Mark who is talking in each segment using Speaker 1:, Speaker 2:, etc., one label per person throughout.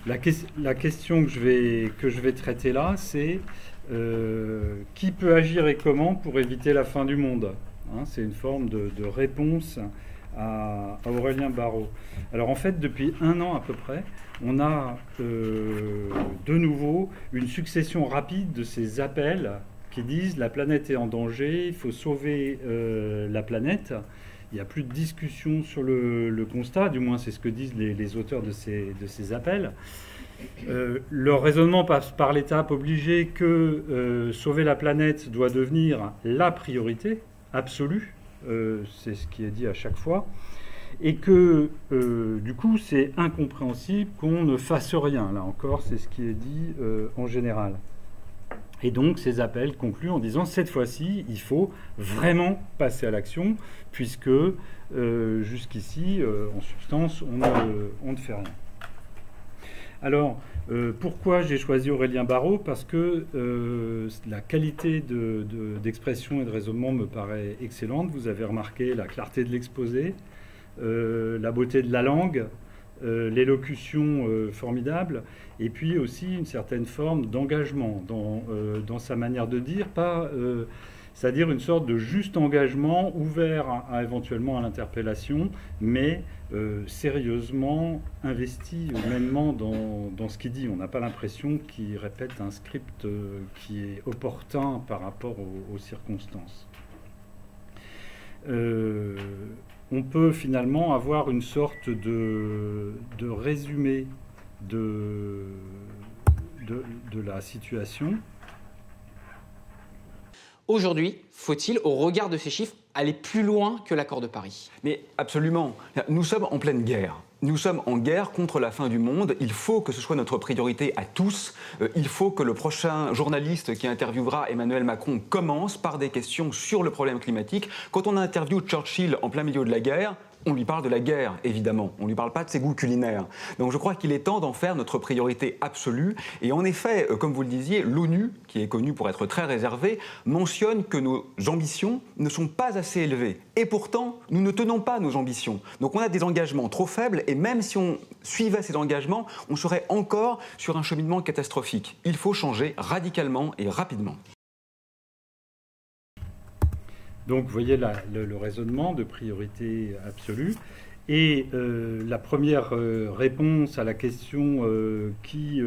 Speaker 1: La question que je vais traiter là, c'est qui peut agir et comment pour éviter la fin du monde, hein. C'est une forme de réponse à Aurélien Barraud. Alors en fait, depuis 1 an à peu près, on a de nouveau une succession rapide de ces appels qui disent la planète est en danger, il faut sauver la planète. Il n'y a plus de discussion sur le constat, du moins c'est ce que disent les auteurs de ces appels. Leur raisonnement passe par l'étape obligée que sauver la planète doit devenir la priorité absolue, c'est ce qui est dit à chaque fois, et que du coup c'est incompréhensible qu'on ne fasse rien. Là encore, c'est ce qui est dit en général. Et donc ces appels concluent en disant cette fois-ci, il faut vraiment passer à l'action, puisque jusqu'ici, en substance, on ne fait rien. Alors, pourquoi j'ai choisi Aurélien Barraud? Parce que la qualité d'expression et de raisonnement me paraît excellente. Vous avez remarqué la clarté de l'exposé, la beauté de la langue, l'élocution formidable, et puis aussi une certaine forme d'engagement dans sa manière de dire, c'est-à-dire une sorte de juste engagement ouvert éventuellement à l'interpellation, mais sérieusement investi humainement dans ce qu'il dit. On n'a pas l'impression qu'il répète un script qui est opportun par rapport aux circonstances. On peut finalement avoir une sorte de résumé de la situation.
Speaker 2: Aujourd'hui, faut-il, au regard de ces chiffres, aller plus loin que l'accord de Paris?
Speaker 3: Mais absolument. Nous sommes en pleine guerre. Nous sommes en guerre contre la fin du monde. Il faut que ce soit notre priorité à tous. Il faut que le prochain journaliste qui interviewera Emmanuel Macron commence par des questions sur le problème climatique. Quand on interviewe Churchill en plein milieu de la guerre, on lui parle de la guerre, évidemment. On ne lui parle pas de ses goûts culinaires. Donc je crois qu'il est temps d'en faire notre priorité absolue. Et en effet, comme vous le disiez, l'ONU, qui est connue pour être très réservée, mentionne que nos ambitions ne sont pas assez élevées. Et pourtant, nous ne tenons pas nos ambitions. Donc on a des engagements trop faibles, et même si on suivait ces engagements, on serait encore sur un cheminement catastrophique. Il faut changer radicalement et rapidement.
Speaker 1: Donc, vous voyez le raisonnement de priorité absolue. Et la première réponse à la question qui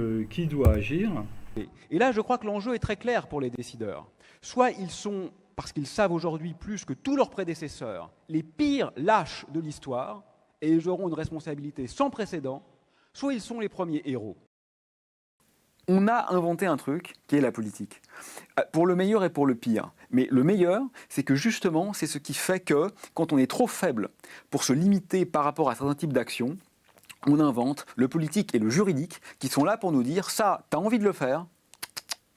Speaker 1: doit agir.
Speaker 4: Et là, je crois que l'enjeu est très clair pour les décideurs. Soit ils sont, parce qu'ils savent aujourd'hui plus que tous leurs prédécesseurs, les pires lâches de l'histoire, et ils auront une responsabilité sans précédent, soit ils sont les premiers héros.
Speaker 3: On a inventé un truc qui est la politique, pour le meilleur et pour le pire. Mais le meilleur, c'est que justement, c'est ce qui fait que, quand on est trop faible pour se limiter par rapport à certains types d'actions, on invente le politique et le juridique qui sont là pour nous dire « ça, t'as envie de le faire,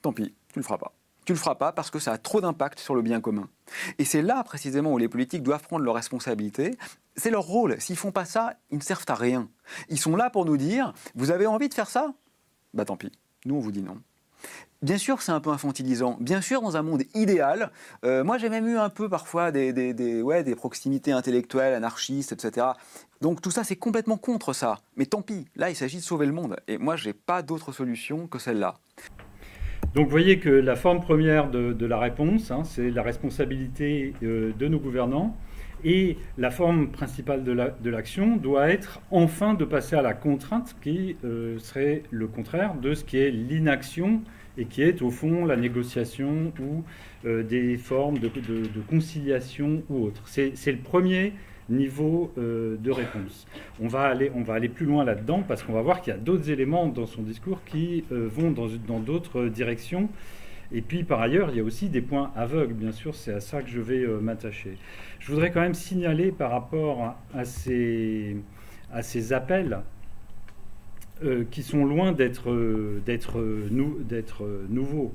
Speaker 3: tant pis, tu le feras pas ». Tu le feras pas parce que ça a trop d'impact sur le bien commun. Et c'est là précisément où les politiques doivent prendre leurs responsabilités. C'est leur rôle. S'ils font pas ça, ils ne servent à rien. Ils sont là pour nous dire « vous avez envie de faire ça ? Bah tant pis. Nous, on vous dit non. » Bien sûr, c'est un peu infantilisant. Bien sûr, dans un monde idéal, moi j'ai même eu un peu parfois des proximités intellectuelles, anarchistes, etc. Donc tout ça, c'est complètement contre ça. Mais tant pis, là, il s'agit de sauver le monde. Et moi, j'ai pas d'autre solution que celle-là.
Speaker 1: Donc vous voyez que la forme première de la réponse, hein, c'est la responsabilité de nos gouvernants. Et la forme principale de l'action doit être enfin de passer à la contrainte qui serait le contraire de ce qui est l'inaction et qui est au fond la négociation ou des formes de conciliation ou autre. C'est le premier niveau de réponse. On va aller plus loin là-dedans parce qu'on va voir qu'il y a d'autres éléments dans son discours qui vont dans d'autres directions. Et puis, par ailleurs, il y a aussi des points aveugles, bien sûr, c'est à ça que je vais m'attacher. Je voudrais quand même signaler par rapport à ces appels qui sont loin d'être nouveaux.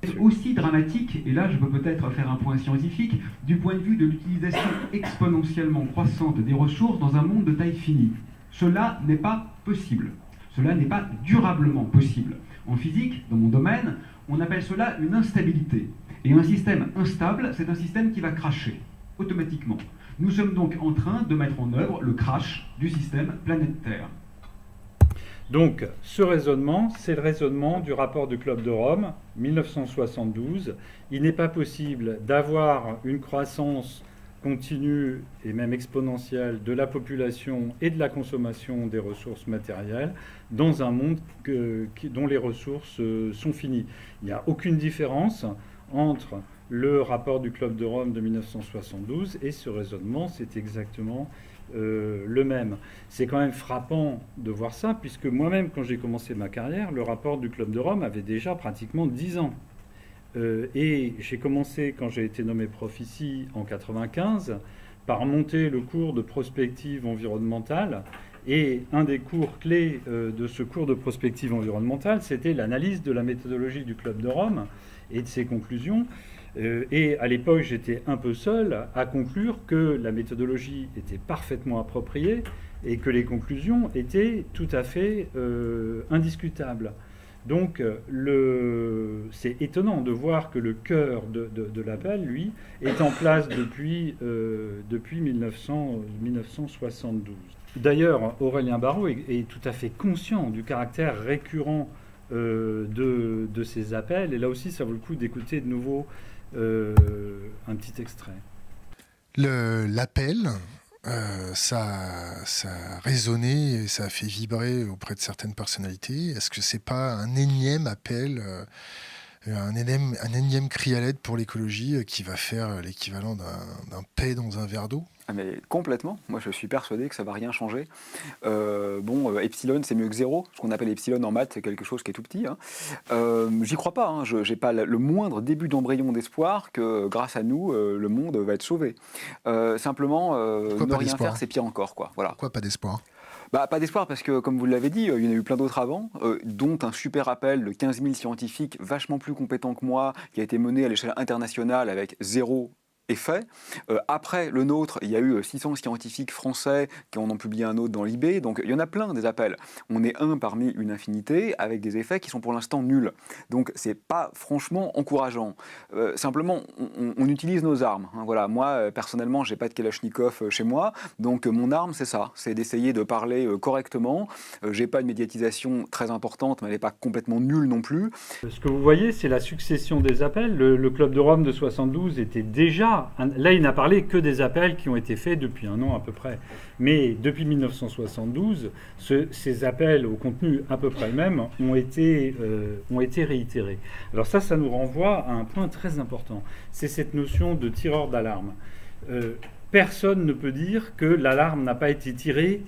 Speaker 5: C'est aussi dramatique, et là je peux peut-être faire un point scientifique, du point de vue de l'utilisation exponentiellement croissante des ressources dans un monde de taille finie. Cela n'est pas possible. Cela n'est pas durablement possible. En physique, dans mon domaine, on appelle cela une instabilité. Et un système instable, c'est un système qui va crasher, automatiquement. Nous sommes donc en train de mettre en œuvre le crash du système planète Terre.
Speaker 1: Donc, ce raisonnement, c'est le raisonnement du rapport du Club de Rome, 1972. Il n'est pas possible d'avoir une croissance continue et même exponentielle de la population et de la consommation des ressources matérielles dans un monde dont les ressources sont finies. Il n'y a aucune différence entre le rapport du Club de Rome de 1972 et ce raisonnement, c'est exactement le même. C'est quand même frappant de voir ça, puisque moi-même, quand j'ai commencé ma carrière, le rapport du Club de Rome avait déjà pratiquement 10 ans. Et j'ai commencé, quand j'ai été nommé prof ici, en 1995, par monter le cours de prospective environnementale. Et un des cours clés de ce cours de prospective environnementale, c'était l'analyse de la méthodologie du Club de Rome et de ses conclusions. Et à l'époque, j'étais un peu seul à conclure que la méthodologie était parfaitement appropriée et que les conclusions étaient tout à fait indiscutables. Donc, c'est étonnant de voir que le cœur de l'appel, lui, est en place depuis 1972. D'ailleurs, Aurélien Barraud est tout à fait conscient du caractère récurrent de ces appels. Et là aussi, ça vaut le coup d'écouter de nouveau un petit extrait.
Speaker 6: L'appel, ça a résonné et ça a fait vibrer auprès de certaines personnalités. Est-ce que c'est pas un énième appel, un énième cri à l'aide pour l'écologie qui va faire l'équivalent d'un paix dans un verre d'eau?
Speaker 3: Ah mais complètement, moi je suis persuadé que ça ne va rien changer. Epsilon c'est mieux que zéro, ce qu'on appelle epsilon en maths c'est quelque chose qui est tout petit. Hein. J'y crois pas, hein. Je n'ai pas le moindre début d'embryon d'espoir que grâce à nous le monde va être sauvé. Simplement, ne rien faire c'est pire encore. Quoi. Voilà.
Speaker 6: Pourquoi pas d'espoir?
Speaker 3: Pas d'espoir parce que, comme vous l'avez dit, il y en a eu plein d'autres avant, dont un super appel de 15 000 scientifiques vachement plus compétents que moi, qui a été mené à l'échelle internationale avec zéro effet. Après le nôtre, il y a eu 600 scientifiques français qui en ont publié un autre dans l'IB, donc il y en a plein des appels. On est un parmi une infinité avec des effets qui sont pour l'instant nuls. Donc c'est pas franchement encourageant. Simplement, on utilise nos armes. Hein, voilà. Moi, personnellement, j'ai pas de Kalachnikov chez moi, donc mon arme c'est ça, c'est d'essayer de parler correctement. J'ai pas une médiatisation très importante, mais elle n'est pas complètement nulle non plus.
Speaker 1: Ce que vous voyez, c'est la succession des appels. Le Club de Rome de 72 était déjà... Là, il n'a parlé que des appels qui ont été faits depuis un an à peu près. Mais depuis 1972, ces appels au contenu à peu près le même ont été réitérés. Alors ça nous renvoie à un point très important. C'est cette notion de tireur d'alarme. Personne ne peut dire que l'alarme n'a pas été tirée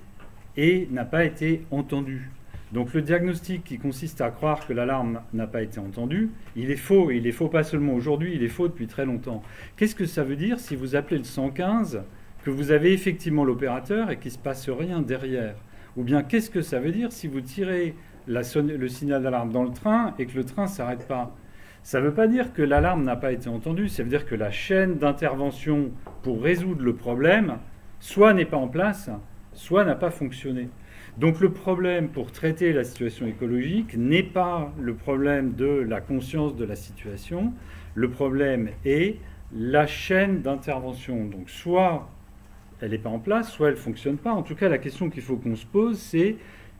Speaker 1: et n'a pas été entendue. Donc le diagnostic qui consiste à croire que l'alarme n'a pas été entendue, il est faux. Et il est faux pas seulement aujourd'hui, il est faux depuis très longtemps. Qu'est-ce que ça veut dire si vous appelez le 115, que vous avez effectivement l'opérateur et qu'il ne se passe rien derrière? Ou bien qu'est-ce que ça veut dire si vous tirez le signal d'alarme dans le train et que le train ne s'arrête pas? Ça ne veut pas dire que l'alarme n'a pas été entendue, ça veut dire que la chaîne d'intervention pour résoudre le problème, soit n'est pas en place, soit n'a pas fonctionné. Donc le problème pour traiter la situation écologique n'est pas le problème de la conscience de la situation, le problème est la chaîne d'intervention. Donc soit elle n'est pas en place, soit elle ne fonctionne pas. En tout cas, la question qu'il faut qu'on se pose, c'est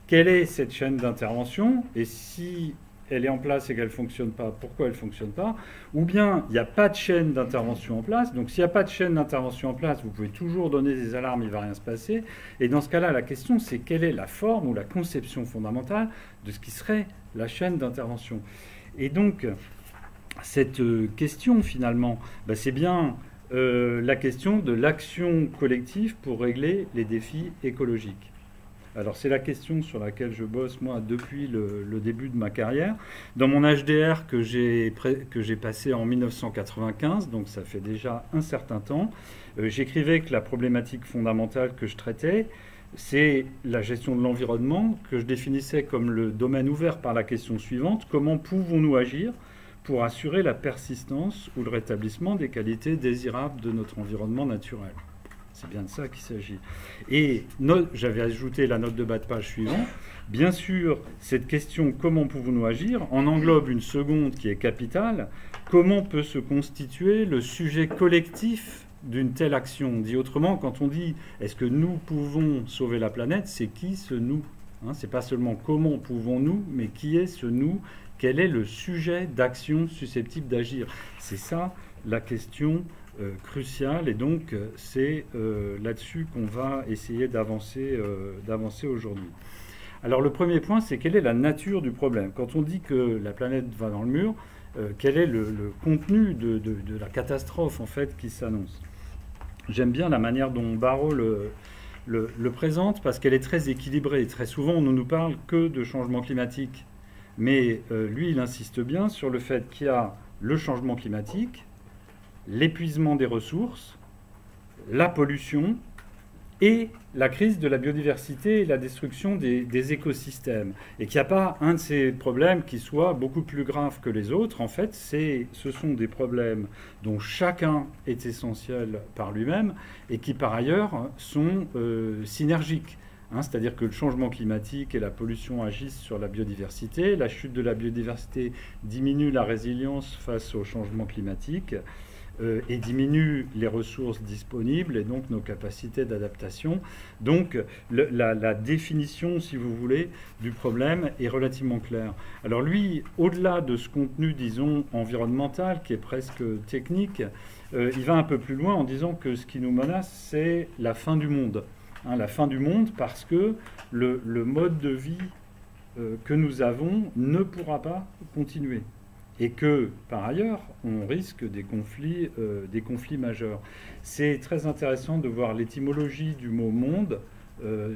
Speaker 1: quelle est cette chaîne d'intervention et si elle est en place et qu'elle ne fonctionne pas, pourquoi elle ne fonctionne pas? Ou bien il n'y a pas de chaîne d'intervention en place. Donc s'il n'y a pas de chaîne d'intervention en place, vous pouvez toujours donner des alarmes, il ne va rien se passer. Et dans ce cas-là, la question, c'est quelle est la forme ou la conception fondamentale de ce qui serait la chaîne d'intervention. Et donc, cette question, finalement, c'est bien la question de l'action collective pour régler les défis écologiques. Alors c'est la question sur laquelle je bosse moi depuis le début de ma carrière. Dans mon HDR que j'ai passé en 1995, donc ça fait déjà un certain temps, j'écrivais que la problématique fondamentale que je traitais, c'est la gestion de l'environnement, que je définissais comme le domaine ouvert par la question suivante: comment pouvons-nous agir pour assurer la persistance ou le rétablissement des qualités désirables de notre environnement naturel? C'est bien de ça qu'il s'agit. Et j'avais ajouté la note de bas de page suivante. Bien sûr, cette question « comment pouvons-nous agir ?» en englobe une seconde qui est capitale. Comment peut se constituer le sujet collectif d'une telle action? Dit autrement, quand on dit « est-ce que nous pouvons sauver la planète ?» c'est qui ce « nous » Hein, c'est pas seulement comment pouvons-nous, mais qui est ce nous, quel est le sujet d'action susceptible d'agir. C'est ça la question cruciale, et donc c'est là-dessus qu'on va essayer d'avancer aujourd'hui. Alors le premier point, c'est quelle est la nature du problème. Quand on dit que la planète va dans le mur, quel est le contenu de la catastrophe en fait qui s'annonce. J'aime bien la manière dont Barrault le présente parce qu'elle est très équilibrée. Très souvent, on ne nous parle que de changement climatique. Mais lui, il insiste bien sur le fait qu'il y a le changement climatique, l'épuisement des ressources, la pollution et la crise de la biodiversité et la destruction des écosystèmes. Et qu'il n'y a pas un de ces problèmes qui soit beaucoup plus grave que les autres. En fait, ce sont des problèmes dont chacun est essentiel par lui-même et qui, par ailleurs, sont synergiques. Hein, c'est-à-dire que le changement climatique et la pollution agissent sur la biodiversité. La chute de la biodiversité diminue la résilience face au changement climatique. Et diminue les ressources disponibles et donc nos capacités d'adaptation. Donc la définition, si vous voulez, du problème est relativement claire. Alors lui, au-delà de ce contenu, disons, environnemental, qui est presque technique, il va un peu plus loin en disant que ce qui nous menace, c'est la fin du monde. Hein, la fin du monde parce que le mode de vie que nous avons ne pourra pas continuer. Et que, par ailleurs, on risque des conflits majeurs. C'est très intéressant de voir l'étymologie du mot monde.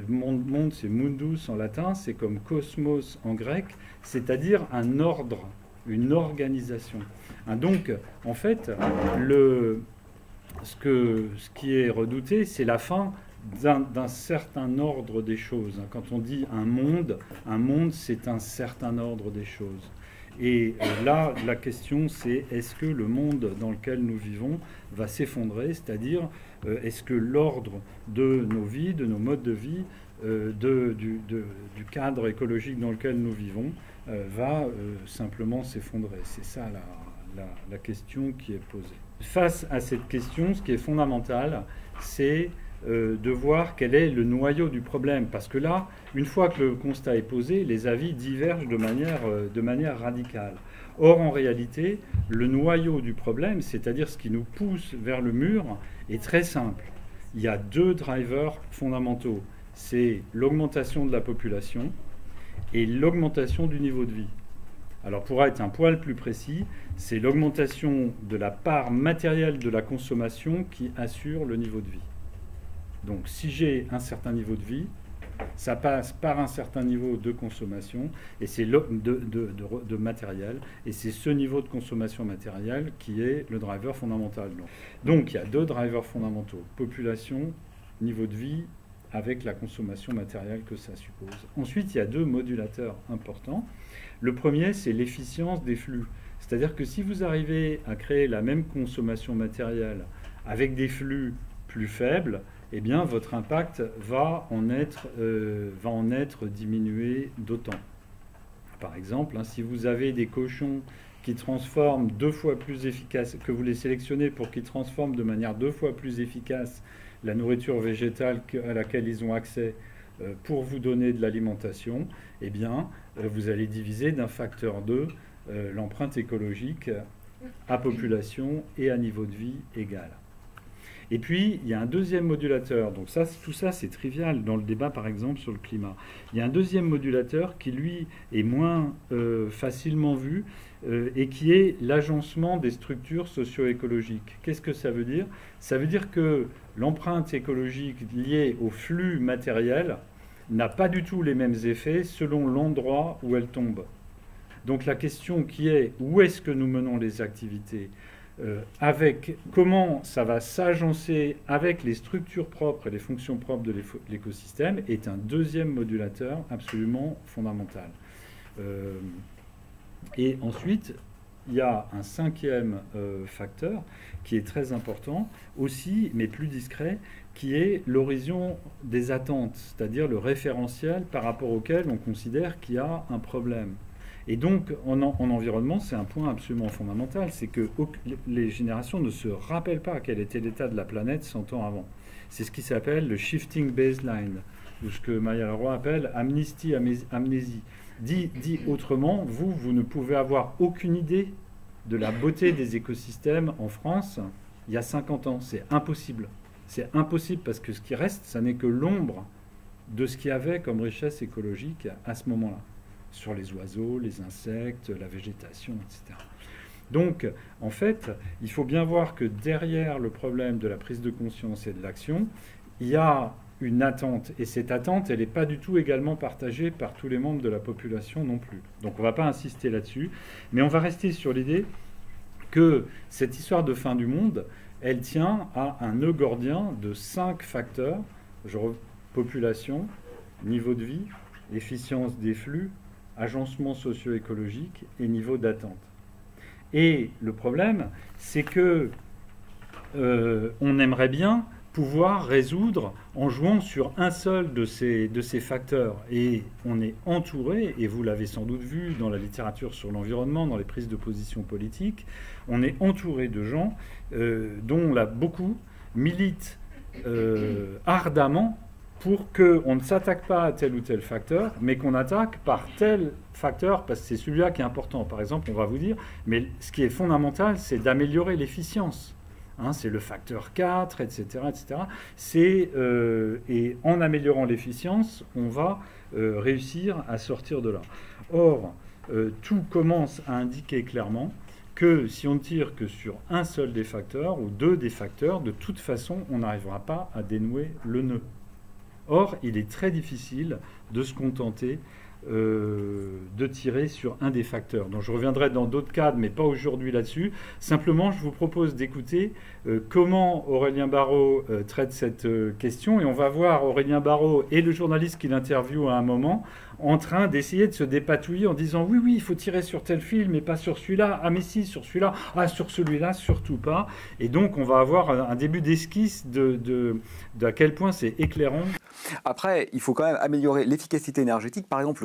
Speaker 1: Monde, c'est mundus en latin, c'est comme cosmos en grec, c'est-à-dire un ordre, une organisation. Hein, donc, en fait, ce qui est redouté, c'est la fin d'un certain ordre des choses. Quand on dit un monde, c'est un certain ordre des choses. Et là, la question, c'est est-ce que le monde dans lequel nous vivons va s'effondrer, c'est-à-dire est-ce que l'ordre de nos vies, de nos modes de vie, du cadre écologique dans lequel nous vivons va simplement s'effondrer. C'est ça la question qui est posée. Face à cette question, ce qui est fondamental, c'est de voir quel est le noyau du problème. Parce que là, une fois que le constat est posé, les avis divergent de manière radicale. Or, en réalité, le noyau du problème, c'est-à-dire ce qui nous pousse vers le mur, est très simple. Il y a deux drivers fondamentaux. C'est l'augmentation de la population et l'augmentation du niveau de vie. Alors, pour être un poil plus précis, c'est l'augmentation de la part matérielle de la consommation qui assure le niveau de vie. Donc si j'ai un certain niveau de vie, ça passe par un certain niveau de consommation et c'est de matériel. Et c'est ce niveau de consommation matérielle qui est le driver fondamental. Donc il y a deux drivers fondamentaux. Population, niveau de vie, avec la consommation matérielle que ça suppose. Ensuite, il y a deux modulateurs importants. Le premier, c'est l'efficience des flux. C'est-à-dire que si vous arrivez à créer la même consommation matérielle avec des flux plus faibles, eh bien, votre impact va en être diminué d'autant. Par exemple, hein, si vous avez des cochons qui transforment 2 fois plus efficace, que vous les sélectionnez pour qu'ils transforment de manière 2 fois plus efficace la nourriture végétale à laquelle ils ont accès pour vous donner de l'alimentation, eh bien, vous allez diviser d'un facteur 2 l'empreinte écologique à population et à niveau de vie égal. Et puis, il y a un deuxième modulateur. Donc tout ça, c'est trivial dans le débat, par exemple, sur le climat. Il y a un deuxième modulateur qui, lui, est moins facilement vu et qui est l'agencement des structures socio-écologiques. Qu'est-ce que ça veut dire? Ça veut dire que l'empreinte écologique liée au flux matériel n'a pas du tout les mêmes effets selon l'endroit où elle tombe. Donc la question qui est, où est-ce que nous menons les activités ? Avec comment ça va s'agencer avec les structures propres et les fonctions propres de l'écosystème est un deuxième modulateur absolument fondamental. Et ensuite, il y a un cinquième facteur qui est très important aussi, mais plus discret, qui est l'horizon des attentes, c'est-à-dire le référentiel par rapport auquel on considère qu'il y a un problème. Et donc, en environnement, c'est un point absolument fondamental, c'est que les générations ne se rappellent pas quel était l'état de la planète 100 ans avant. C'est ce qui s'appelle le shifting baseline. ou ce que Maya Leroy appelle amnistie, amnésie. Dit autrement, vous ne pouvez avoir aucune idée de la beauté des écosystèmes en France il y a 50 ans. C'est impossible. C'est impossible parce que ce qui reste, ça n'est que l'ombre de ce qu'il y avait comme richesse écologique à ce moment-là, sur les oiseaux, les insectes, la végétation, etc. Donc, en fait, il faut bien voir que derrière le problème de la prise de conscience et de l'action, il y a une attente. Et cette attente, elle n'est pas du tout également partagée par tous les membres de la population non plus. Donc, on ne va pas insister là-dessus, mais on va rester sur l'idée que cette histoire de fin du monde, elle tient à un nœud gordien de 5 facteurs. Population, niveau de vie, efficience des flux, agencement socio-écologique et niveau d'attente. Et le problème, c'est que on aimerait bien pouvoir résoudre en jouant sur un seul de ces facteurs. Et on est entouré, et vous l'avez sans doute vu dans la littérature sur l'environnement, dans les prises de position politiques, on est entouré de gens dont là, beaucoup militent ardemment pour qu'on ne s'attaque pas à tel ou tel facteur, mais qu'on attaque par tel facteur, parce que c'est celui-là qui est important. Par exemple, on va vous dire, mais ce qui est fondamental, c'est d'améliorer l'efficience. Hein, c'est le facteur 4, etc. etc. Et en améliorant l'efficience, on va réussir à sortir de là. Or, tout commence à indiquer clairement que si on ne tire que sur un seul des facteurs, ou 2 des facteurs, de toute façon, on n'arrivera pas à dénouer le nœud. Or, il est très difficile de se contenter de tirer sur un des facteurs. Donc je reviendrai dans d'autres cadres, mais pas aujourd'hui là-dessus. Simplement, je vous propose d'écouter comment Aurélien Barraud traite cette question. Et on va voir Aurélien Barraud et le journaliste qui l'interviewe à un moment en train d'essayer de se dépatouiller en disant oui, il faut tirer sur tel film, mais pas sur celui-là. Ah, mais si, sur celui-là. Ah, sur celui-là, surtout pas. Et donc, on va avoir un début d'esquisse à quel point c'est éclairant.
Speaker 3: Après, il faut quand même améliorer l'efficacité énergétique. Par exemple,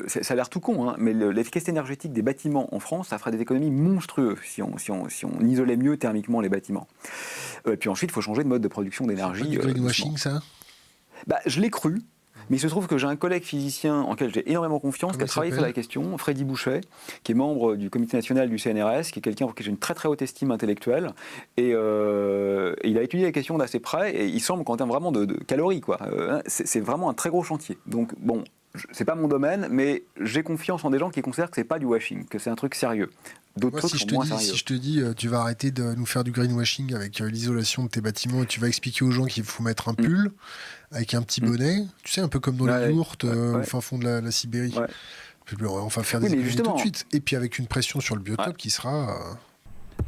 Speaker 3: ça a l'air tout con, hein, mais l'efficacité énergétique des bâtiments en France, ça ferait des économies monstrueuses si on isolait mieux thermiquement les bâtiments. Et puis ensuite, il faut changer de mode de production d'énergie.
Speaker 6: C'est pas du greenwashing, ça ?
Speaker 3: Je l'ai cru. Mais il se trouve que j'ai un collègue physicien en quel j'ai énormément confiance, qui a travaillé sur la question, Freddy Bouchet, qui est membre du comité national du CNRS, qui est quelqu'un pour qui j'ai une très très haute estime intellectuelle. Et il a étudié la question d'assez près, et il semble qu'en termes vraiment de calories, c'est vraiment un très gros chantier. Donc bon, c'est pas mon domaine, mais j'ai confiance en des gens qui considèrent que c'est pas du washing, que c'est un truc sérieux. D'autres trucs sont moins sérieux.
Speaker 6: Si je te dis, tu vas arrêter de nous faire du greenwashing avec l'isolation de tes bâtiments et tu vas expliquer aux gens qu'il faut mettre un pull avec un petit bonnet, tu sais, un peu comme dans les yourtes au fin fond de la Sibérie. Ouais. On va faire des économies tout de suite. Et puis avec une pression sur le biotope qui sera...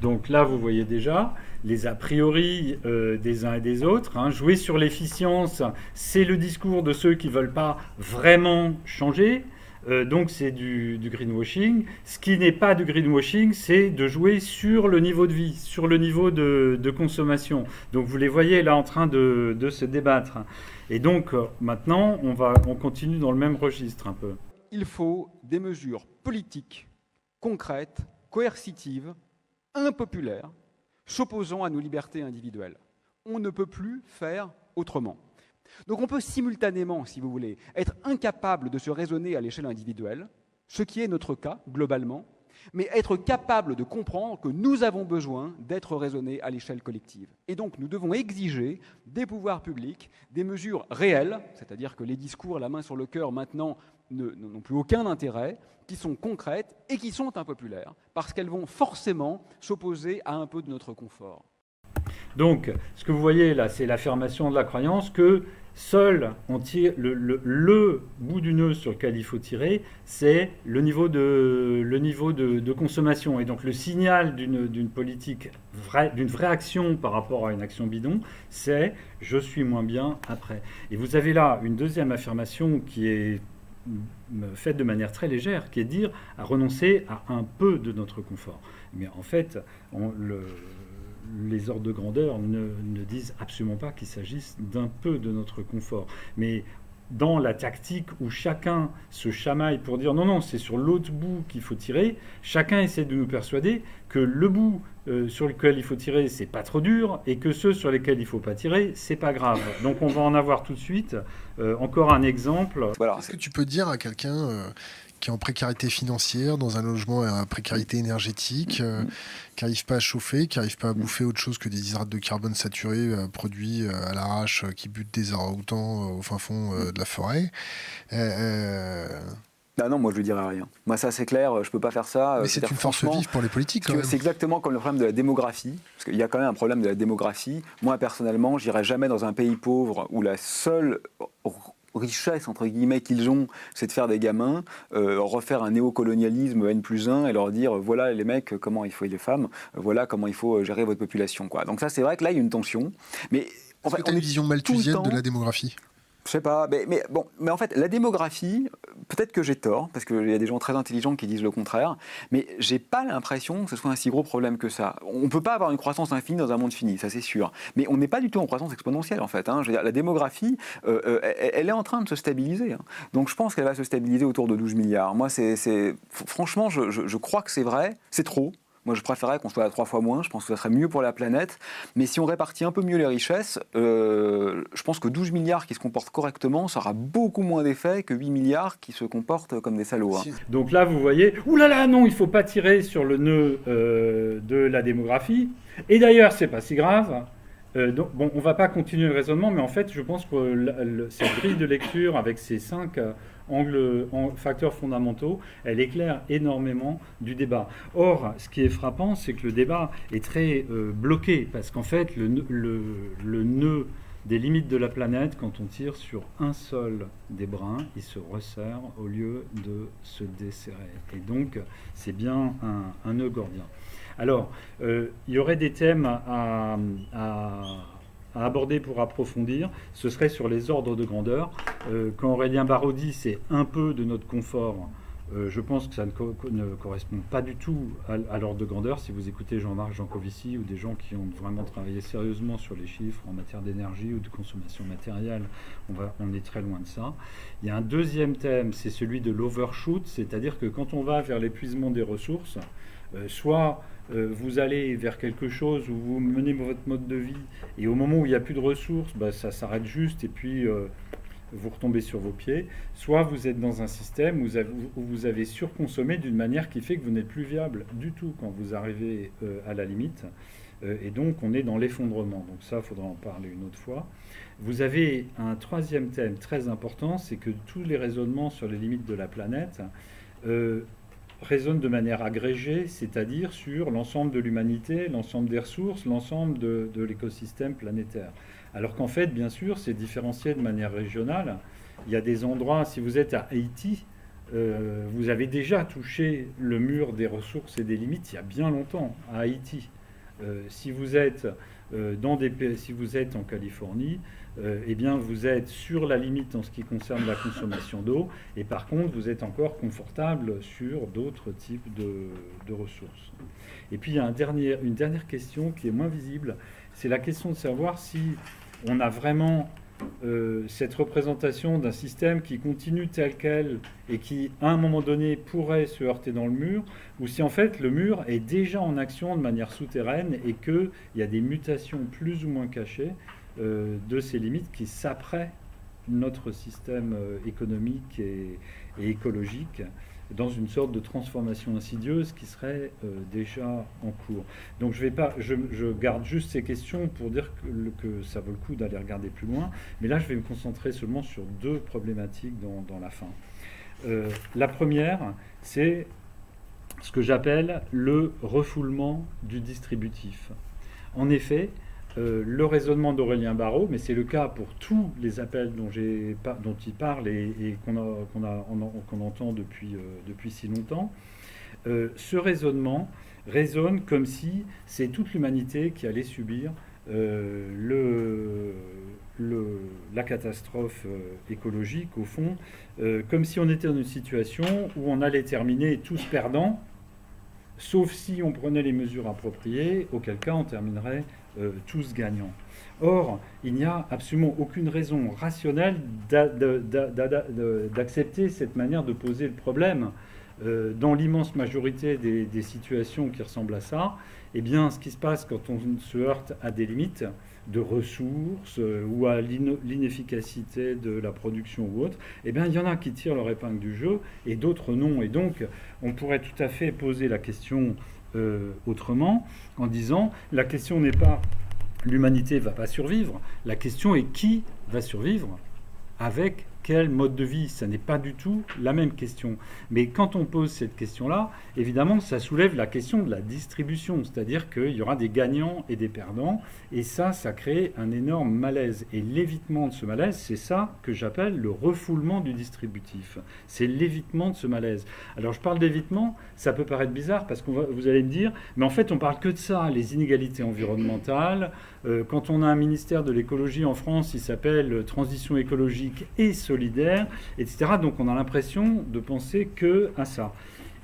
Speaker 1: Donc là, vous voyez déjà les a priori des uns et des autres. Hein. Jouer sur l'efficience, c'est le discours de ceux qui ne veulent pas vraiment changer. Donc c'est du greenwashing. Ce qui n'est pas du greenwashing, c'est de jouer sur le niveau de vie, sur le niveau de consommation. Donc vous les voyez là en train de se débattre. Et donc maintenant, on continue dans le même registre un peu.
Speaker 4: Il faut des mesures politiques, concrètes, coercitives, impopulaires, s'opposant à nos libertés individuelles. On ne peut plus faire autrement. Donc on peut simultanément, si vous voulez, être incapable de se raisonner à l'échelle individuelle, ce qui est notre cas globalement, mais être capable de comprendre que nous avons besoin d'être raisonnés à l'échelle collective. Et donc nous devons exiger des pouvoirs publics des mesures réelles, c'est-à-dire que les discours, la main sur le cœur maintenant, n'ont plus aucun intérêt, qui sont concrètes et qui sont impopulaires, parce qu'elles vont forcément s'opposer à un peu de notre confort.
Speaker 1: Donc, ce que vous voyez là, c'est l'affirmation de la croyance que seul on tire le bout du nœud sur lequel il faut tirer, c'est le niveau de consommation. Et donc le signal d'une politique d'une vraie action par rapport à une action bidon, c'est « je suis moins bien après ». Et vous avez là une deuxième affirmation qui est faite de manière très légère, qui est de dire à renoncer à un peu de notre confort. Mais en fait, les ordres de grandeur ne disent absolument pas qu'il s'agisse d'un peu de notre confort. Mais dans la tactique où chacun se chamaille pour dire non, c'est sur l'autre bout qu'il faut tirer, chacun essaie de nous persuader que le bout sur lequel il faut tirer, c'est pas trop dur, et que ceux sur lesquels il faut pas tirer, c'est pas grave. Donc on va en avoir tout de suite encore un exemple.
Speaker 3: Voilà.
Speaker 6: Est-ce que tu peux dire à quelqu'un qui est en précarité financière, dans un logement à précarité énergétique, qui n'arrive pas à chauffer, qui n'arrive pas à bouffer autre chose que des hydrates de carbone saturés produits à l'arrache, qui butent des orang-outans au fin fond de la forêt.
Speaker 3: Ah non, moi je lui dirais rien. Moi ça c'est clair, je peux pas faire ça.
Speaker 6: Mais c'est une force vive pour les politiques quand même.
Speaker 3: C'est exactement comme le problème de la démographie, parce qu'il y a quand même un problème de la démographie. Moi personnellement, j'irai jamais dans un pays pauvre où la seule richesse entre guillemets qu'ils ont, c'est de faire des gamins, refaire un néocolonialisme N+1 et leur dire voilà les mecs comment il faut et les femmes, voilà comment il faut gérer votre population quoi. Donc ça c'est vrai que là il y a une tension. Mais
Speaker 6: en fait, tu as une vision malthusienne de la démographie.
Speaker 3: Je sais pas, mais en fait, la démographie, peut-être que j'ai tort, parce qu'il y a des gens très intelligents qui disent le contraire, mais j'ai pas l'impression que ce soit un si gros problème que ça. On peut pas avoir une croissance infinie dans un monde fini, ça c'est sûr. Mais on n'est pas du tout en croissance exponentielle, en fait. Hein. Je veux dire, la démographie, elle est en train de se stabiliser. Hein. Donc je pense qu'elle va se stabiliser autour de 12 milliards. Moi, franchement, je crois que c'est vrai, c'est trop. Moi, je préférerais qu'on soit à 3 fois moins. Je pense que ça serait mieux pour la planète. Mais si on répartit un peu mieux les richesses, je pense que 12 milliards qui se comportent correctement, ça aura beaucoup moins d'effet que 8 milliards qui se comportent comme des salauds. Hein.
Speaker 1: Donc là, vous voyez, oulala, non, il ne faut pas tirer sur le nœud de la démographie. Et d'ailleurs, c'est pas si grave. Donc, bon, on ne va pas continuer le raisonnement, mais en fait, je pense que cette grille de lecture avec ces 5 facteurs fondamentaux, elle éclaire énormément du débat. Or, ce qui est frappant, c'est que le débat est très bloqué, parce qu'en fait, le nœud des limites de la planète, quand on tire sur un seul des brins, il se resserre au lieu de se desserrer. Et donc, c'est bien un nœud gordien. Alors, il y aurait des thèmes à aborder pour approfondir. Ce serait sur les ordres de grandeur. Quand Aurélien Barraud dit c'est un peu de notre confort, je pense que ça ne correspond pas du tout à l'ordre de grandeur. Si vous écoutez Jean-Marc Jancovici ou des gens qui ont vraiment travaillé sérieusement sur les chiffres en matière d'énergie ou de consommation matérielle, on est très loin de ça. Il y a un deuxième thème, c'est celui de l'overshoot, c'est-à-dire que quand on va vers l'épuisement des ressources, soit vous allez vers quelque chose où vous menez votre mode de vie et au moment où il n'y a plus de ressources, ça s'arrête juste et puis vous retombez sur vos pieds, soit vous êtes dans un système où vous avez surconsommé d'une manière qui fait que vous n'êtes plus viable du tout quand vous arrivez à la limite et donc on est dans l'effondrement. Donc ça, il faudra en parler une autre fois. Vous avez un troisième thème très important, c'est que tous les raisonnements sur les limites de la planète raisonne de manière agrégée, c'est-à-dire sur l'ensemble de l'humanité, l'ensemble des ressources, l'ensemble de l'écosystème planétaire. Alors qu'en fait, bien sûr, c'est différencié de manière régionale. Il y a des endroits, si vous êtes à Haïti, vous avez déjà touché le mur des ressources et des limites il y a bien longtemps, à Haïti. Si vous êtes si vous êtes en Californie, eh bien vous êtes sur la limite en ce qui concerne la consommation d'eau, et par contre vous êtes encore confortable sur d'autres types de ressources. Et puis il y a une dernière question qui est moins visible, c'est la question de savoir si on a vraiment cette représentation d'un système qui continue tel quel et qui, à un moment donné, pourrait se heurter dans le mur, ou si en fait le mur est déjà en action de manière souterraine et qu'il y a des mutations plus ou moins cachées de ces limites qui saperaient notre système économique et écologique dans une sorte de transformation insidieuse qui serait déjà en cours. Donc je garde juste ces questions pour dire que ça vaut le coup d'aller regarder plus loin, mais là je vais me concentrer seulement sur 2 problématiques dans la fin. La première, c'est ce que j'appelle le refoulement du distributif. En effet, le raisonnement d'Aurélien Barraud, mais c'est le cas pour tous les appels dont il parle et qu'on entend depuis si longtemps, ce raisonnement résonne comme si c'est toute l'humanité qui allait subir la catastrophe écologique, au fond, comme si on était dans une situation où on allait terminer tous perdants, sauf si on prenait les mesures appropriées, auquel cas on terminerait tous gagnants. Or, il n'y a absolument aucune raison rationnelle d'accepter cette manière de poser le problème. Dans l'immense majorité des situations qui ressemblent à ça, eh bien, ce qui se passe quand on se heurte à des limites de ressources ou à l'inefficacité de la production ou autre, eh bien, il y en a qui tirent leur épingle du jeu et d'autres non. Et donc, on pourrait tout à fait poser la question autrement en disant la question n'est pas l'humanité ne va pas survivre, la question est qui va survivre avec quel mode de vie. Ça n'est pas du tout la même question. Mais quand on pose cette question-là, évidemment, ça soulève la question de la distribution, c'est-à-dire qu'il y aura des gagnants et des perdants, et ça crée un énorme malaise. Et l'évitement de ce malaise, c'est ça que j'appelle le refoulement du distributif. C'est l'évitement de ce malaise. Alors je parle d'évitement, ça peut paraître bizarre, parce que vous allez me dire, mais en fait on parle que de ça, les inégalités environnementales. Quand on a un ministère de l'écologie en France, il s'appelle Transition écologique et solidaire, etc. Donc on a l'impression de penser que à ça.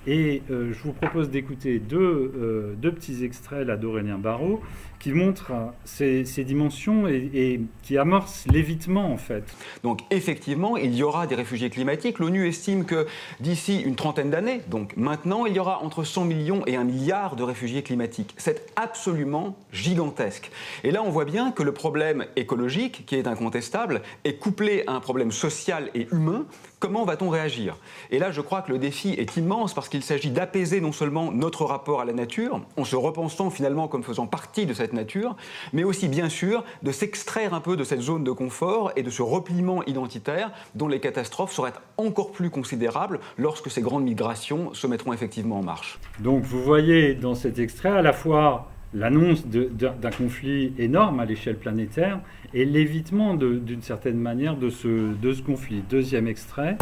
Speaker 1: Et je vous propose d'écouter deux petits extraits là d'Aurélien Barraud qui montrent ces dimensions et qui amorcent l'évitement en fait.
Speaker 3: Donc effectivement, il y aura des réfugiés climatiques. L'ONU estime que d'ici une trentaine d'années, donc maintenant, il y aura entre 100 millions et 1 milliard de réfugiés climatiques. C'est absolument gigantesque. Et là, on voit bien que le problème écologique, qui est incontestable, est couplé à un problème social et humain. Comment va-t-on réagir? Et là, je crois que le défi est immense parce qu'il s'agit d'apaiser non seulement notre rapport à la nature, en se repensant finalement comme faisant partie de cette nature, mais aussi bien sûr de s'extraire un peu de cette zone de confort et de ce repliement identitaire dont les catastrophes seraient encore plus considérables lorsque ces grandes migrations se mettront effectivement en marche.
Speaker 1: Donc vous voyez dans cet extrait à la fois l'annonce d'un conflit énorme à l'échelle planétaire et l'évitement d'une certaine manière de ce conflit. Deuxième extrait.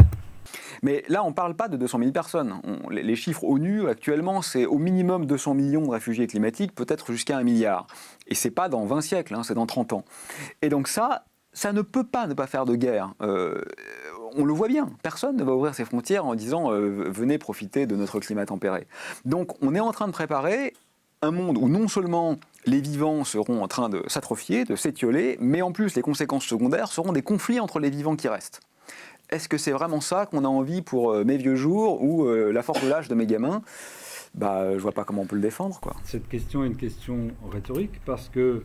Speaker 3: Mais là, on ne parle pas de 200 000 personnes. Les chiffres ONU, actuellement, c'est au minimum 200 millions de réfugiés climatiques, peut-être jusqu'à 1 milliard. Et ce n'est pas dans 20 siècles, hein, c'est dans 30 ans. Et donc ça ne peut pas ne pas faire de guerre. On le voit bien, personne ne va ouvrir ses frontières en disant venez profiter de notre climat tempéré. Donc on est en train de préparer un monde où non seulement les vivants seront en train de s'atrophier, de s'étioler, mais en plus les conséquences secondaires seront des conflits entre les vivants qui restent. Est-ce que c'est vraiment ça qu'on a envie pour mes vieux jours ou la force de l'âge de mes gamins? Je vois pas comment on peut le défendre, quoi.
Speaker 1: Cette question est une question rhétorique parce que,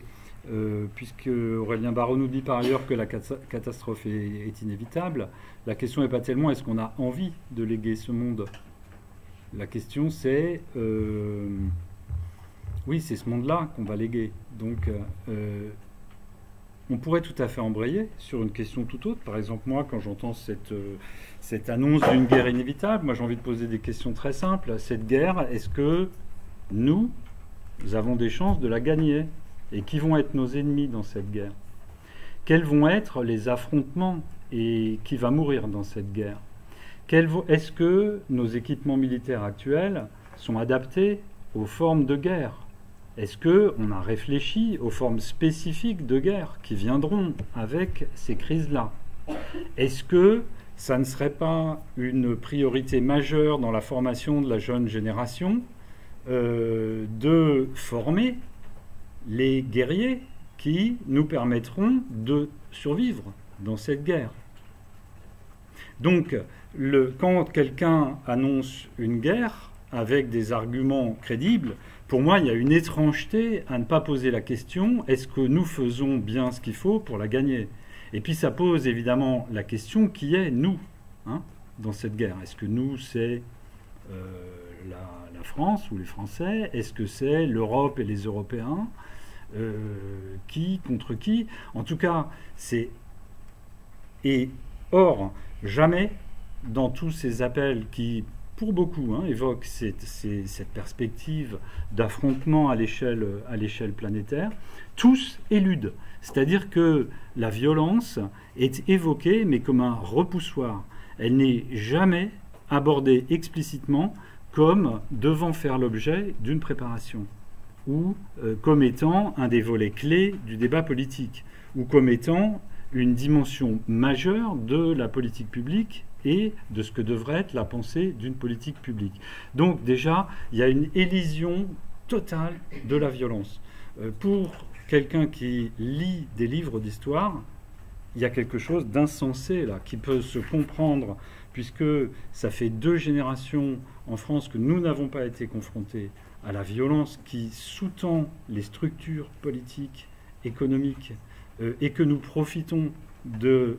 Speaker 1: puisque Aurélien Barraud nous dit par ailleurs que la catastrophe est inévitable, la question n'est pas tellement est-ce qu'on a envie de léguer ce monde. La question c'est... oui, c'est ce monde-là qu'on va léguer. Donc, on pourrait tout à fait embrayer sur une question tout autre. Par exemple, moi, quand j'entends cette annonce d'une guerre inévitable, moi j'ai envie de poser des questions très simples. Cette guerre, est-ce que nous avons des chances de la gagner? Et qui vont être nos ennemis dans cette guerre? Quels vont être les affrontements et qui va mourir dans cette guerre? Est-ce que nos équipements militaires actuels sont adaptés aux formes de guerre? Est-ce qu'on a réfléchi aux formes spécifiques de guerre qui viendront avec ces crises-là? Est-ce que ça ne serait pas une priorité majeure dans la formation de la jeune génération de former les guerriers qui nous permettront de survivre dans cette guerre? Donc, quand quelqu'un annonce une guerre avec des arguments crédibles, pour moi, il y a une étrangeté à ne pas poser la question « est-ce que nous faisons bien ce qu'il faut pour la gagner ?» Et puis ça pose évidemment la question qui est nous dans cette guerre. Est-ce que nous, c'est la France ou les Français? Est-ce que c'est l'Europe et les Européens? Qui contre qui? En tout cas, c'est... Et or, jamais dans tous ces appels qui... pour beaucoup, évoque cette perspective d'affrontement à l'échelle planétaire, tous éludent. C'est-à-dire que la violence est évoquée, mais comme un repoussoir. Elle n'est jamais abordée explicitement comme devant faire l'objet d'une préparation, ou comme étant un des volets clés du débat politique, ou comme étant une dimension majeure de la politique publique et de ce que devrait être la pensée d'une politique publique. Donc déjà, il y a une élision totale de la violence. Pour quelqu'un qui lit des livres d'histoire, il y a quelque chose d'insensé là, qui peut se comprendre, puisque ça fait 2 générations en France que nous n'avons pas été confrontés à la violence qui sous-tend les structures politiques, économiques, et que nous profitons de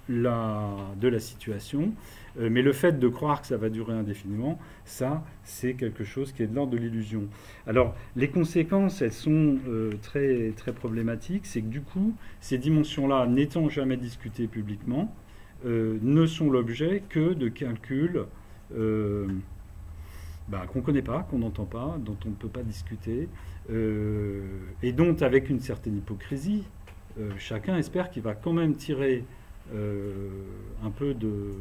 Speaker 1: la situation. Mais le fait de croire que ça va durer indéfiniment, ça, c'est quelque chose qui est de l'ordre de l'illusion. Alors, les conséquences, elles sont très, très problématiques. C'est que du coup, ces dimensions-là, n'étant jamais discutées publiquement, ne sont l'objet que de calculs qu'on ne connaît pas, qu'on n'entend pas, dont on ne peut pas discuter, et dont, avec une certaine hypocrisie, chacun espère qu'il va quand même tirer un peu de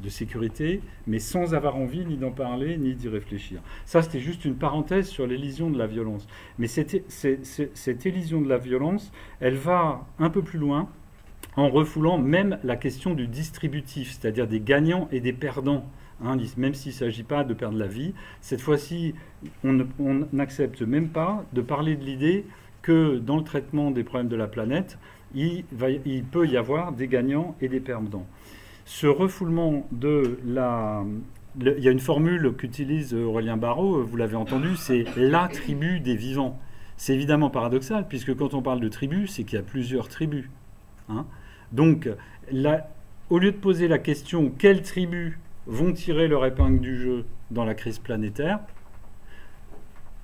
Speaker 1: sécurité, mais sans avoir envie ni d'en parler, ni d'y réfléchir. Ça, c'était juste une parenthèse sur l'élision de la violence. Mais cette élision de la violence, elle va un peu plus loin, en refoulant même la question du distributif, c'est-à-dire des gagnants et des perdants. Hein, même s'il ne s'agit pas de perdre la vie, cette fois-ci, on n'accepte même pas de parler de l'idée que dans le traitement des problèmes de la planète, il peut y avoir des gagnants et des perdants. Ce refoulement de la... Il y a une formule qu'utilise Aurélien Barraud, vous l'avez entendu, c'est la tribu des vivants. C'est évidemment paradoxal, puisque quand on parle de tribu, c'est qu'il y a plusieurs tribus. Hein. Donc, au lieu de poser la question « quelles tribus vont tirer leur épingle du jeu dans la crise planétaire ?»,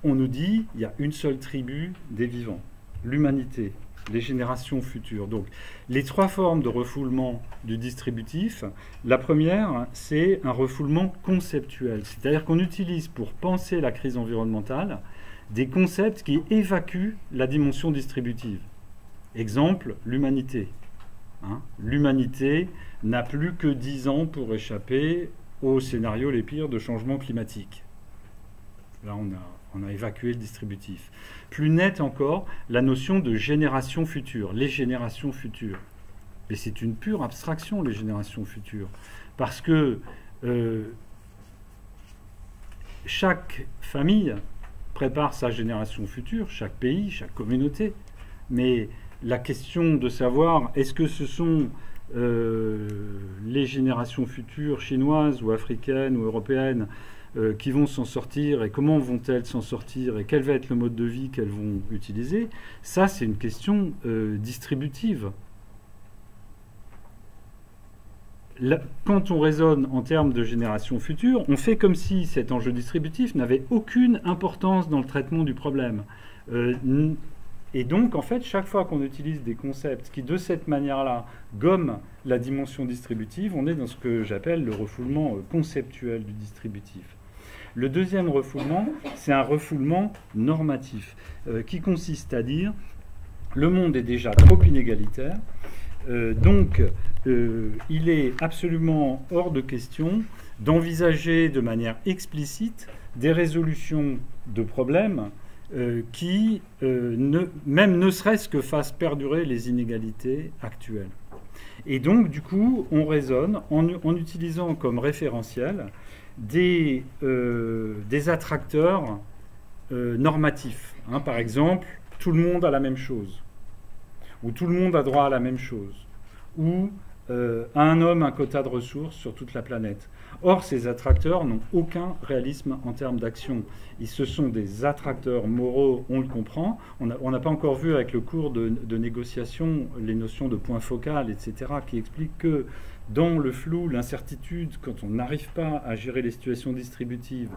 Speaker 1: on nous dit il y a une seule tribu des vivants, l'humanité, les générations futures. Donc, les 3 formes de refoulement du distributif, la première, c'est un refoulement conceptuel. C'est-à-dire qu'on utilise pour penser la crise environnementale des concepts qui évacuent la dimension distributive. Exemple, l'humanité. Hein, l'humanité n'a plus que 10 ans pour échapper aux scénarios les pires de changement climatique. Là, on a évacué le distributif. Plus net encore, la notion de génération future, les générations futures. Mais c'est une pure abstraction, les générations futures. Parce que chaque famille prépare sa génération future, chaque pays, chaque communauté. Mais la question de savoir est-ce que ce sont les générations futures chinoises ou africaines ou européennes qui vont s'en sortir et comment vont-elles s'en sortir et quel va être le mode de vie qu'elles vont utiliser, ça c'est une question distributive. Quand on raisonne en termes de génération future, on fait comme si cet enjeu distributif n'avait aucune importance dans le traitement du problème. Et donc, en fait, chaque fois qu'on utilise des concepts qui, de cette manière-là, gomment la dimension distributive, on est dans ce que j'appelle le refoulement conceptuel du distributif. Le deuxième refoulement, c'est un refoulement normatif, qui consiste à dire le monde est déjà trop inégalitaire, donc il est absolument hors de question d'envisager de manière explicite des résolutions de problèmes qui, même ne serait-ce que fassent perdurer les inégalités actuelles. Et donc, du coup, on raisonne en utilisant comme référentiel des attracteurs normatifs. Hein, par exemple, tout le monde a la même chose, ou tout le monde a droit à la même chose, ou un homme, un quota de ressources sur toute la planète. Or, ces attracteurs n'ont aucun réalisme en termes d'action. Ce sont des attracteurs moraux, on le comprend. On n'a pas encore vu avec le cours de négociation les notions de point focal, etc., qui expliquent que dans le flou, l'incertitude, quand on n'arrive pas à gérer les situations distributives,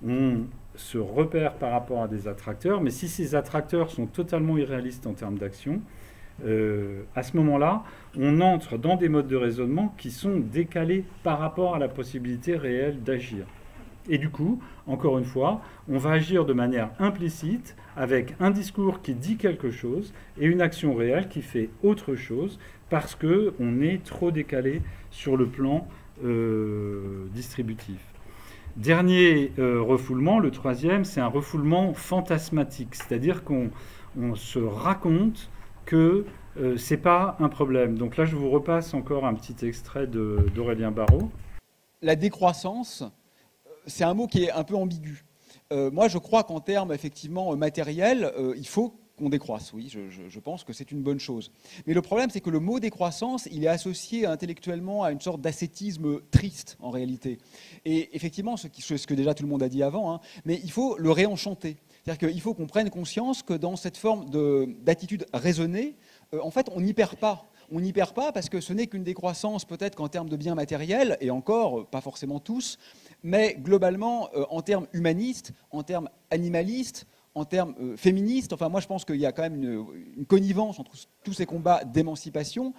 Speaker 1: on se repère par rapport à des attracteurs. Mais si ces attracteurs sont totalement irréalistes en termes d'action, à ce moment-là, on entre dans des modes de raisonnement qui sont décalés par rapport à la possibilité réelle d'agir. Et du coup, encore une fois, on va agir de manière implicite avec un discours qui dit quelque chose et une action réelle qui fait autre chose parce qu'on est trop décalé sur le plan distributif. Dernier refoulement, le troisième, c'est un refoulement fantasmatique, c'est-à-dire qu'on se raconte que c'est pas un problème. Donc là, je vous repasse encore un petit extrait d'Aurélien Barraud.
Speaker 4: La décroissance, c'est un mot qui est un peu ambigu. Moi, je crois qu'en termes effectivement matériels, il faut qu'on décroisse. Oui, je pense que c'est une bonne chose. Mais le problème, c'est que le mot décroissance, il est associé intellectuellement à une sorte d'ascétisme triste, en réalité. Et effectivement, ce que déjà tout le monde a dit avant, hein, mais il faut le réenchanter. C'est-à-dire qu'il faut qu'on prenne conscience que dans cette forme d'attitude raisonnée, en fait, on n'y perd pas. On n'y perd pas parce que ce n'est qu'une décroissance peut-être qu'en termes de biens matériels, et encore, pas forcément tous, mais globalement, en termes humanistes, en termes animalistes, en termes féministes, enfin moi je pense qu'il y a quand même une connivence entre tous ces combats d'émancipation,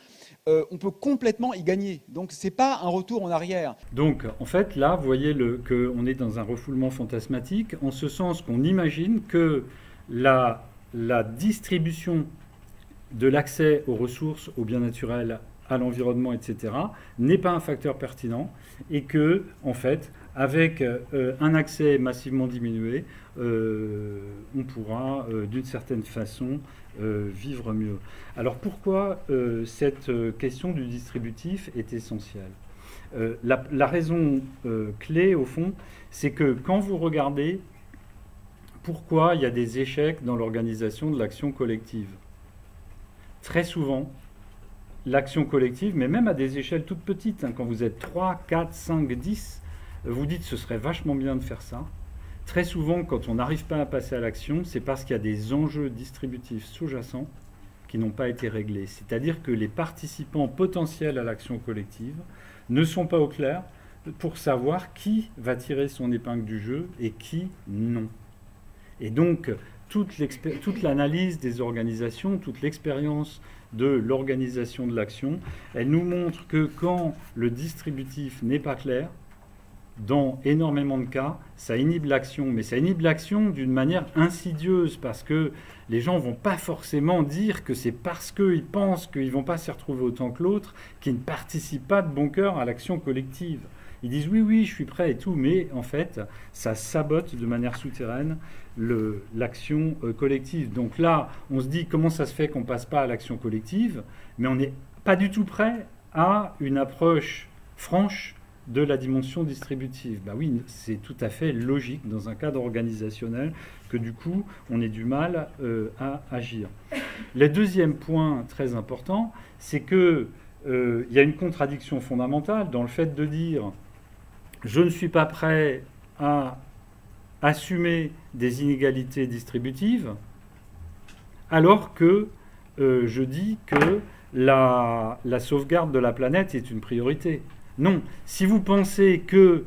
Speaker 4: on peut complètement y gagner. Donc c'est pas un retour en arrière.
Speaker 1: Donc en fait là, vous voyez qu'on est dans un refoulement fantasmatique, en ce sens qu'on imagine que la distribution de l'accès aux ressources, aux biens naturels, à l'environnement, etc., n'est pas un facteur pertinent et que, en fait, avec un accès massivement diminué, on pourra, d'une certaine façon, vivre mieux. Alors pourquoi cette question du distributif est essentielle ? La raison clé, au fond, c'est que quand vous regardez pourquoi il y a des échecs dans l'organisation de l'action collective, très souvent, l'action collective, mais même à des échelles toutes petites, hein, quand vous êtes 3, 4, 5, 10, vous dites ce serait vachement bien de faire ça. Très souvent, quand on n'arrive pas à passer à l'action, c'est parce qu'il y a des enjeux distributifs sous-jacents qui n'ont pas été réglés. C'est-à-dire que les participants potentiels à l'action collective ne sont pas au clair pour savoir qui va tirer son épingle du jeu et qui non. Et donc, toute l'analyse des organisations, toute l'expérience de l'organisation de l'action, elle nous montre que quand le distributif n'est pas clair, dans énormément de cas, ça inhibe l'action. Mais ça inhibe l'action d'une manière insidieuse parce que les gens ne vont pas forcément dire que c'est parce qu'ils pensent qu'ils ne vont pas s'y retrouver autant que l'autre qu'ils ne participent pas de bon cœur à l'action collective. Ils disent oui, oui, je suis prêt et tout, mais en fait, ça sabote de manière souterraine l'action collective. Donc là, on se dit comment ça se fait qu'on ne passe pas à l'action collective, mais on n'est pas du tout prêt à une approche franche de la dimension distributive. Ben oui, c'est tout à fait logique dans un cadre organisationnel que du coup, on ait du mal à agir. Le deuxième point très important, c'est qu'il y a une contradiction fondamentale dans le fait de dire je ne suis pas prêt à assumer des inégalités distributives, alors que je dis que la sauvegarde de la planète est une priorité. Non, si vous pensez que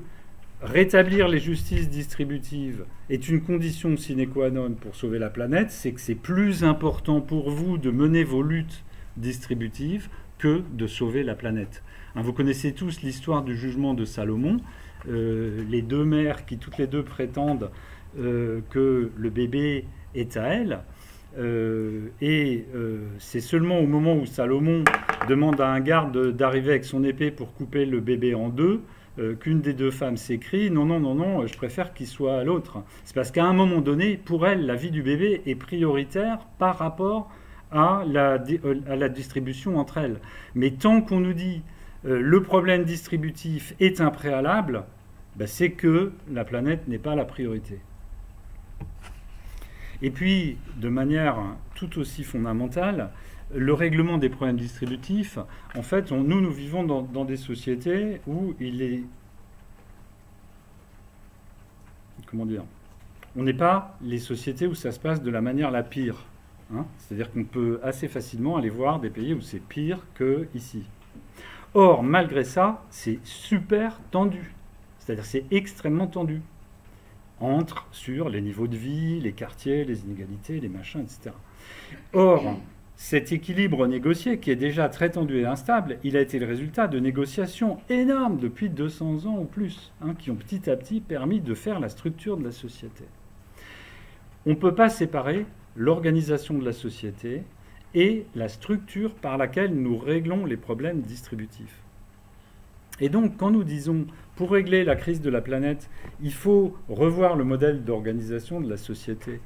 Speaker 1: rétablir les justices distributives est une condition sine qua non pour sauver la planète, c'est que c'est plus important pour vous de mener vos luttes distributives que de sauver la planète. Hein, vous connaissez tous l'histoire du jugement de Salomon, les deux mères qui toutes les deux prétendent que le bébé est à elles. C'est seulement au moment où Salomon demande à un garde d'arriver avec son épée pour couper le bébé en deux qu'une des deux femmes s'écrie « Non, non, non, non, je préfère qu'il soit à l'autre ». C'est parce qu'à un moment donné, pour elle, la vie du bébé est prioritaire par rapport à la distribution entre elles. Mais tant qu'on nous dit le problème distributif est un préalable, ben c'est que la planète n'est pas la priorité. Et puis, de manière tout aussi fondamentale, le règlement des problèmes distributifs, en fait, nous vivons dans des sociétés où il est... Comment dire ? On n'est pas les sociétés où ça se passe de la manière la pire. Hein ? C'est-à-dire qu'on peut assez facilement aller voir des pays où c'est pire qu'ici. Or, malgré ça, c'est super tendu. C'est-à-dire c'est extrêmement tendu. Sur les niveaux de vie, les quartiers, les inégalités, les machins, etc. Or, cet équilibre négocié, qui est déjà très tendu et instable, il a été le résultat de négociations énormes depuis 200 ans ou plus, hein, qui ont petit à petit permis de faire la structure de la société. On ne peut pas séparer l'organisation de la société et la structure par laquelle nous réglons les problèmes distributifs. Et donc, quand nous disons, pour régler la crise de la planète, il faut revoir le modèle d'organisation de la société,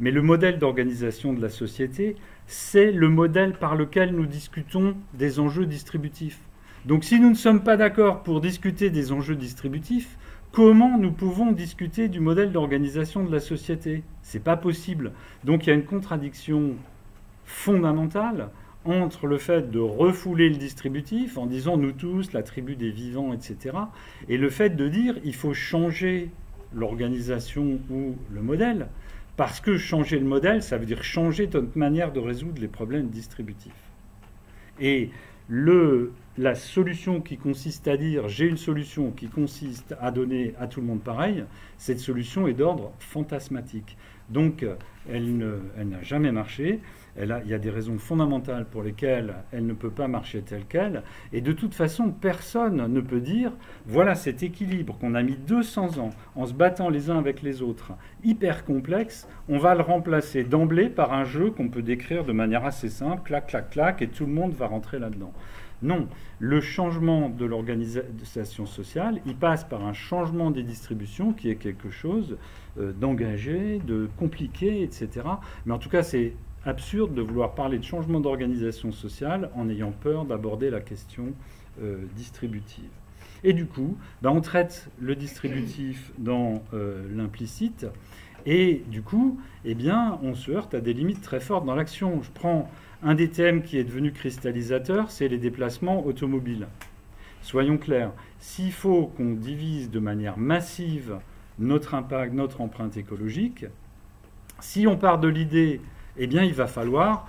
Speaker 1: Mais le modèle d'organisation de la société, c'est le modèle par lequel nous discutons des enjeux distributifs. Donc si nous ne sommes pas d'accord pour discuter des enjeux distributifs, comment nous pouvons discuter du modèle d'organisation de la société? C'est pas possible. Donc il y a une contradiction fondamentale entre le fait de refouler le distributif en disant nous tous, la tribu des vivants, etc., et le fait de dire il faut changer l'organisation ou le modèle, parce que changer le modèle, ça veut dire changer notre manière de résoudre les problèmes distributifs. Et la solution qui consiste à dire j'ai une solution qui consiste à donner à tout le monde pareil, cette solution est d'ordre fantasmatique. Donc elle n'a jamais marché. Il y a des raisons fondamentales pour lesquelles elle ne peut pas marcher telle qu'elle. Et de toute façon, personne ne peut dire voilà cet équilibre qu'on a mis 200 ans en se battant les uns avec les autres, hyper complexe, on va le remplacer d'emblée par un jeu qu'on peut décrire de manière assez simple, clac, clac, clac, et tout le monde va rentrer là-dedans. Non, le changement de l'organisation sociale, il passe par un changement des distributions qui est quelque chose d'engagé, de compliqué, etc. Mais en tout cas, c'est absurde de vouloir parler de changement d'organisation sociale en ayant peur d'aborder la question distributive. Et du coup, on traite le distributif dans l'implicite, et du coup, on se heurte à des limites très fortes dans l'action. Je prends un des thèmes qui est devenu cristallisateur, c'est les déplacements automobiles. Soyons clairs, s'il faut qu'on divise de manière massive notre impact, notre empreinte écologique, si on part de l'idée, il va falloir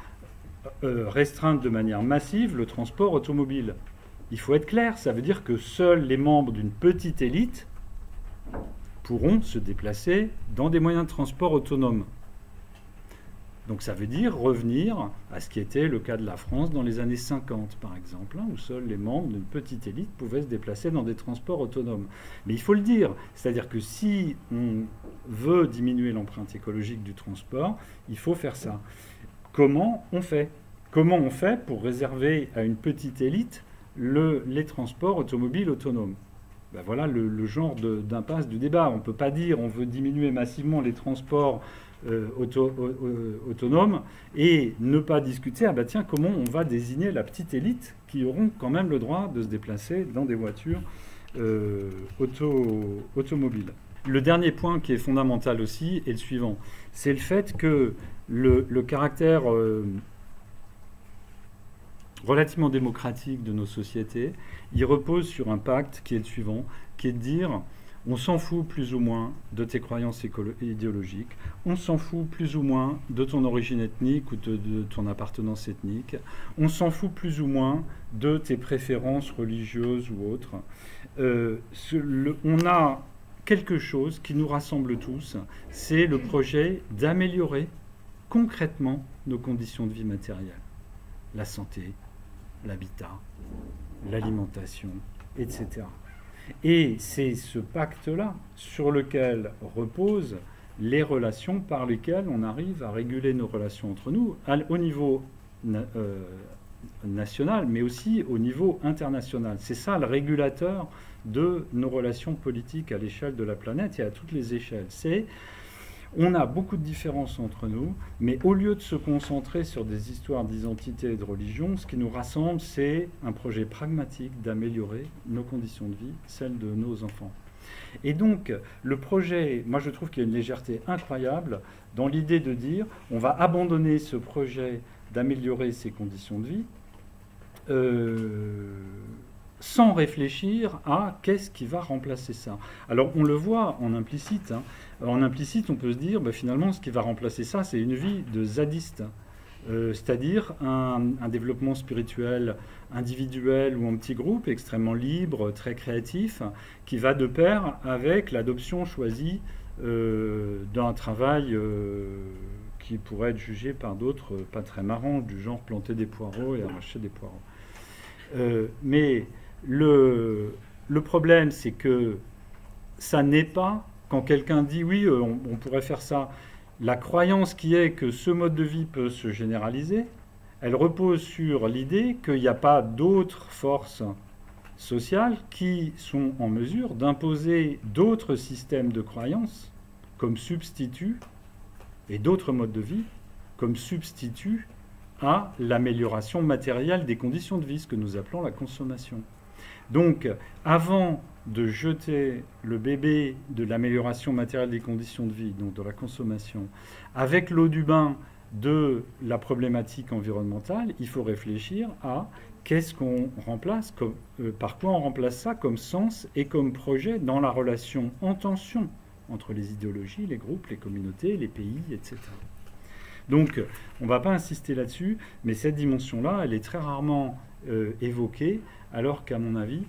Speaker 1: restreindre de manière massive le transport automobile. Il faut être clair, ça veut dire que seuls les membres d'une petite élite pourront se déplacer dans des moyens de transport autonomes. Donc ça veut dire revenir à ce qui était le cas de la France dans les années 50, par exemple, où seuls les membres d'une petite élite pouvaient se déplacer dans des transports autonomes. Mais il faut le dire, c'est-à-dire que si on veut diminuer l'empreinte écologique du transport, il faut faire ça. Comment on fait? Comment on fait pour réserver à une petite élite les transports automobiles autonomes? Voilà le genre d'impasse du débat. On ne peut pas dire on veut diminuer massivement les transports autonomes et ne pas discuter comment on va désigner la petite élite qui auront quand même le droit de se déplacer dans des voitures automobiles. Le dernier point qui est fondamental aussi est le suivant, c'est le fait que le caractère relativement démocratique de nos sociétés, il repose sur un pacte qui est le suivant, qui est de dire on s'en fout plus ou moins de tes croyances idéologiques, on s'en fout plus ou moins de ton origine ethnique ou de ton appartenance ethnique, on s'en fout plus ou moins de tes préférences religieuses ou autres. On a quelque chose qui nous rassemble tous, c'est le projet d'améliorer concrètement nos conditions de vie matérielles, la santé, l'habitat, l'alimentation, etc. Et c'est ce pacte-là sur lequel reposent les relations par lesquelles on arrive à réguler nos relations entre nous, au niveau national, mais aussi au niveau international. C'est ça le régulateur de nos relations politiques à l'échelle de la planète et à toutes les échelles. On a beaucoup de différences entre nous, mais au lieu de se concentrer sur des histoires d'identité et de religion, ce qui nous rassemble, c'est un projet pragmatique d'améliorer nos conditions de vie, celles de nos enfants. Et donc, le projet, moi je trouve qu'il y a une légèreté incroyable dans l'idée de dire on va abandonner ce projet d'améliorer ces conditions de vie sans réfléchir à qu'est-ce qui va remplacer ça. Alors on le voit en implicite. En implicite, on peut se dire finalement ce qui va remplacer ça, c'est une vie de zadiste. C'est-à-dire un développement spirituel individuel ou en petit groupe, extrêmement libre, très créatif, qui va de pair avec l'adoption choisie d'un travail qui pourrait être jugé par d'autres pas très marrant, du genre planter des poireaux et arracher des poireaux. Mais le problème, c'est que ça n'est pas, quand quelqu'un dit oui, on pourrait faire ça, la croyance qui est que ce mode de vie peut se généraliser, elle repose sur l'idée qu'il n'y a pas d'autres forces sociales qui sont en mesure d'imposer d'autres systèmes de croyances comme substitut et d'autres modes de vie comme substitut à l'amélioration matérielle des conditions de vie, ce que nous appelons la consommation. Donc, avant de jeter le bébé de l'amélioration matérielle des conditions de vie, donc de la consommation, avec l'eau du bain de la problématique environnementale, il faut réfléchir à qu'est-ce qu'on remplace, par quoi on remplace ça comme sens et comme projet dans la relation en tension entre les idéologies, les groupes, les communautés, les pays, etc. Donc, on ne va pas insister là-dessus, mais cette dimension-là, elle est très rarement évoquée, alors qu'à mon avis,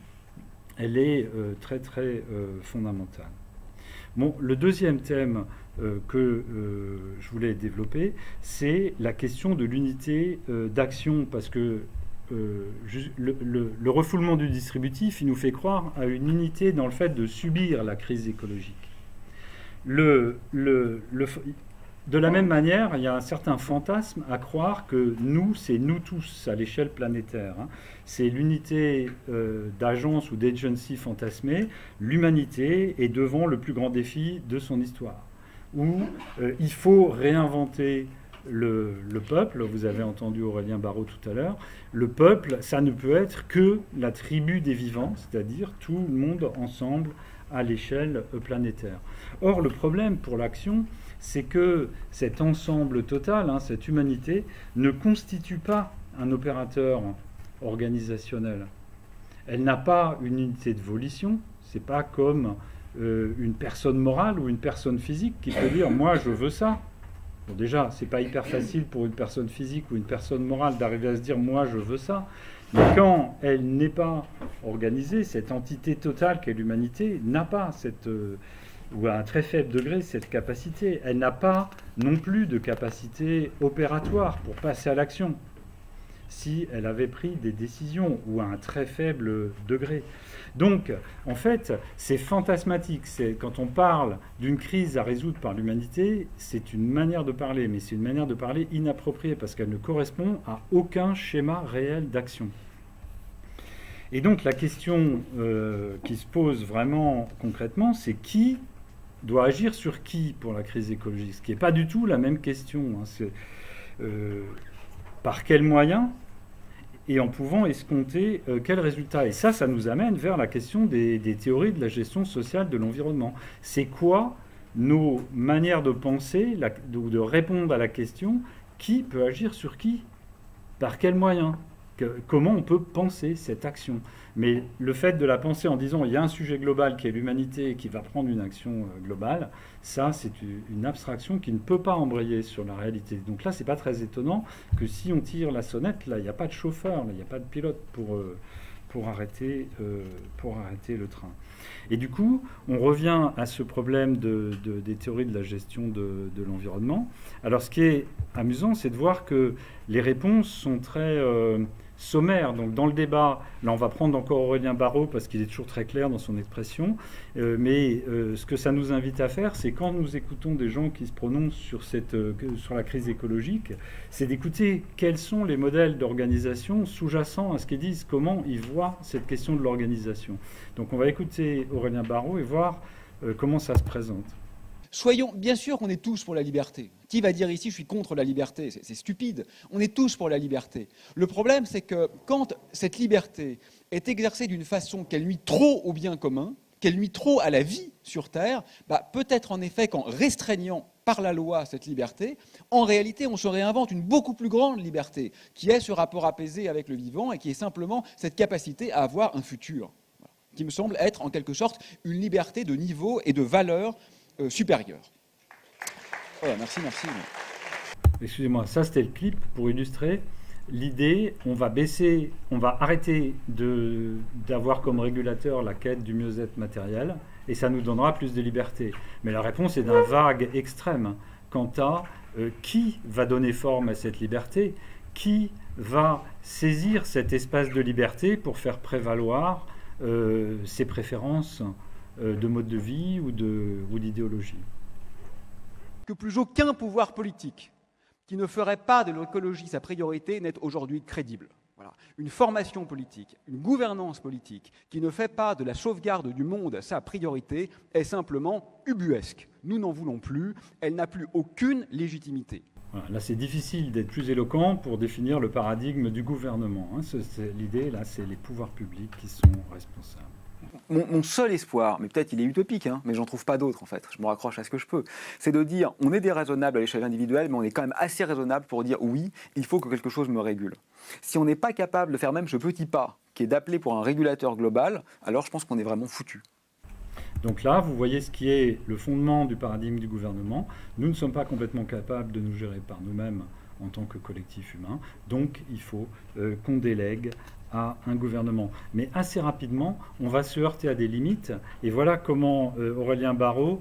Speaker 1: elle est très très fondamentale. Bon, le deuxième thème que je voulais développer, c'est la question de l'unité d'action, parce que le refoulement du distributif, il nous fait croire à une unité dans le fait de subir la crise écologique. De la même manière, il y a un certain fantasme à croire que nous, c'est nous tous à l'échelle planétaire. Hein. C'est l'unité d'agence ou d'agency fantasmée. L'humanité est devant le plus grand défi de son histoire, où il faut réinventer le peuple. Vous avez entendu Aurélien Barraud tout à l'heure. Le peuple, ça ne peut être que la tribu des vivants, c'est-à-dire tout le monde ensemble à l'échelle planétaire. Or, le problème pour l'action, c'est que cet ensemble total, hein, cette humanité, ne constitue pas un opérateur organisationnel. Elle n'a pas une unité de volition, c'est pas comme une personne morale ou une personne physique qui peut dire « moi je veux ça ». Bon, déjà, c'est pas hyper facile pour une personne physique ou une personne morale d'arriver à se dire « moi je veux ça ». Mais quand elle n'est pas organisée, cette entité totale qu'est l'humanité n'a pas cette... ou à un très faible degré, cette capacité. Elle n'a pas non plus de capacité opératoire pour passer à l'action, si elle avait pris des décisions, ou à un très faible degré. Donc, en fait, c'est fantasmatique. Quand on parle d'une crise à résoudre par l'humanité, c'est une manière de parler, mais c'est une manière de parler inappropriée, parce qu'elle ne correspond à aucun schéma réel d'action. Et donc, la question qui se pose vraiment concrètement, c'est qui doit agir sur qui pour la crise écologique, ce qui n'est pas du tout la même question. Hein. C'est par quels moyens et en pouvant escompter quels résultats. Et ça nous amène vers la question des théories de la gestion sociale de l'environnement. C'est quoi nos manières de penser, de répondre à la question qui peut agir sur qui? Par quels moyens? Comment on peut penser cette action? Mais le fait de la penser en disant il y a un sujet global qui est l'humanité et qui va prendre une action globale, ça c'est une abstraction qui ne peut pas embrayer sur la réalité. Donc là, c'est pas très étonnant que si on tire la sonnette, là il n'y a pas de chauffeur, là il n'y a pas de pilote pour arrêter le train. Et du coup, on revient à ce problème des théories de la gestion de l'environnement. Alors ce qui est amusant, c'est de voir que les réponses sont très sommaire. Donc dans le débat, là on va prendre encore Aurélien Barraud parce qu'il est toujours très clair dans son expression, mais ce que ça nous invite à faire, c'est quand nous écoutons des gens qui se prononcent sur la crise écologique, c'est d'écouter quels sont les modèles d'organisation sous-jacents à ce qu'ils disent, comment ils voient cette question de l'organisation. Donc on va écouter Aurélien Barraud et voir comment ça se présente.
Speaker 4: Soyons, bien sûr qu'on est tous pour la liberté. Qui va dire ici je suis contre la liberté? C'est stupide. On est tous pour la liberté. Le problème, c'est que quand cette liberté est exercée d'une façon qu'elle nuit trop au bien commun, qu'elle nuit trop à la vie sur Terre, peut-être en effet qu'en restreignant par la loi cette liberté, en réalité on se réinvente une beaucoup plus grande liberté, qui est ce rapport apaisé avec le vivant et qui est simplement cette capacité à avoir un futur, qui me semble être en quelque sorte une liberté de niveau et de valeur supérieur. Voilà, merci.
Speaker 1: Excusez-moi, ça c'était le clip pour illustrer l'idée. On va arrêter d'avoir comme régulateur la quête du mieux-être matériel et ça nous donnera plus de liberté. Mais la réponse est d'un vague extrême quant à qui va donner forme à cette liberté, qui va saisir cet espace de liberté pour faire prévaloir ses préférences de mode de vie ou d'idéologie.
Speaker 4: Que plus aucun pouvoir politique qui ne ferait pas de l'écologie sa priorité n'est aujourd'hui crédible. Voilà. Une formation politique, une gouvernance politique qui ne fait pas de la sauvegarde du monde sa priorité est simplement ubuesque. Nous n'en voulons plus, elle n'a plus aucune légitimité.
Speaker 1: Voilà, là, c'est difficile d'être plus éloquent pour définir le paradigme du gouvernement. Hein. L'idée, là, c'est les pouvoirs publics qui sont responsables.
Speaker 3: Mon seul espoir, mais peut-être il est utopique, hein, mais j'en trouve pas d'autre en fait, je me raccroche à ce que je peux, c'est de dire on est déraisonnable à l'échelle individuelle, mais on est quand même assez raisonnable pour dire oui, il faut que quelque chose me régule. Si on n'est pas capable de faire même ce petit pas, qui est d'appeler pour un régulateur global, alors je pense qu'on est vraiment foutu.
Speaker 1: Donc là, vous voyez ce qui est le fondement du paradigme du gouvernement. Nous ne sommes pas complètement capables de nous gérer par nous-mêmes en tant que collectif humain, donc il faut qu'on délègue à un gouvernement. Mais assez rapidement, on va se heurter à des limites, et voilà comment Aurélien Barraud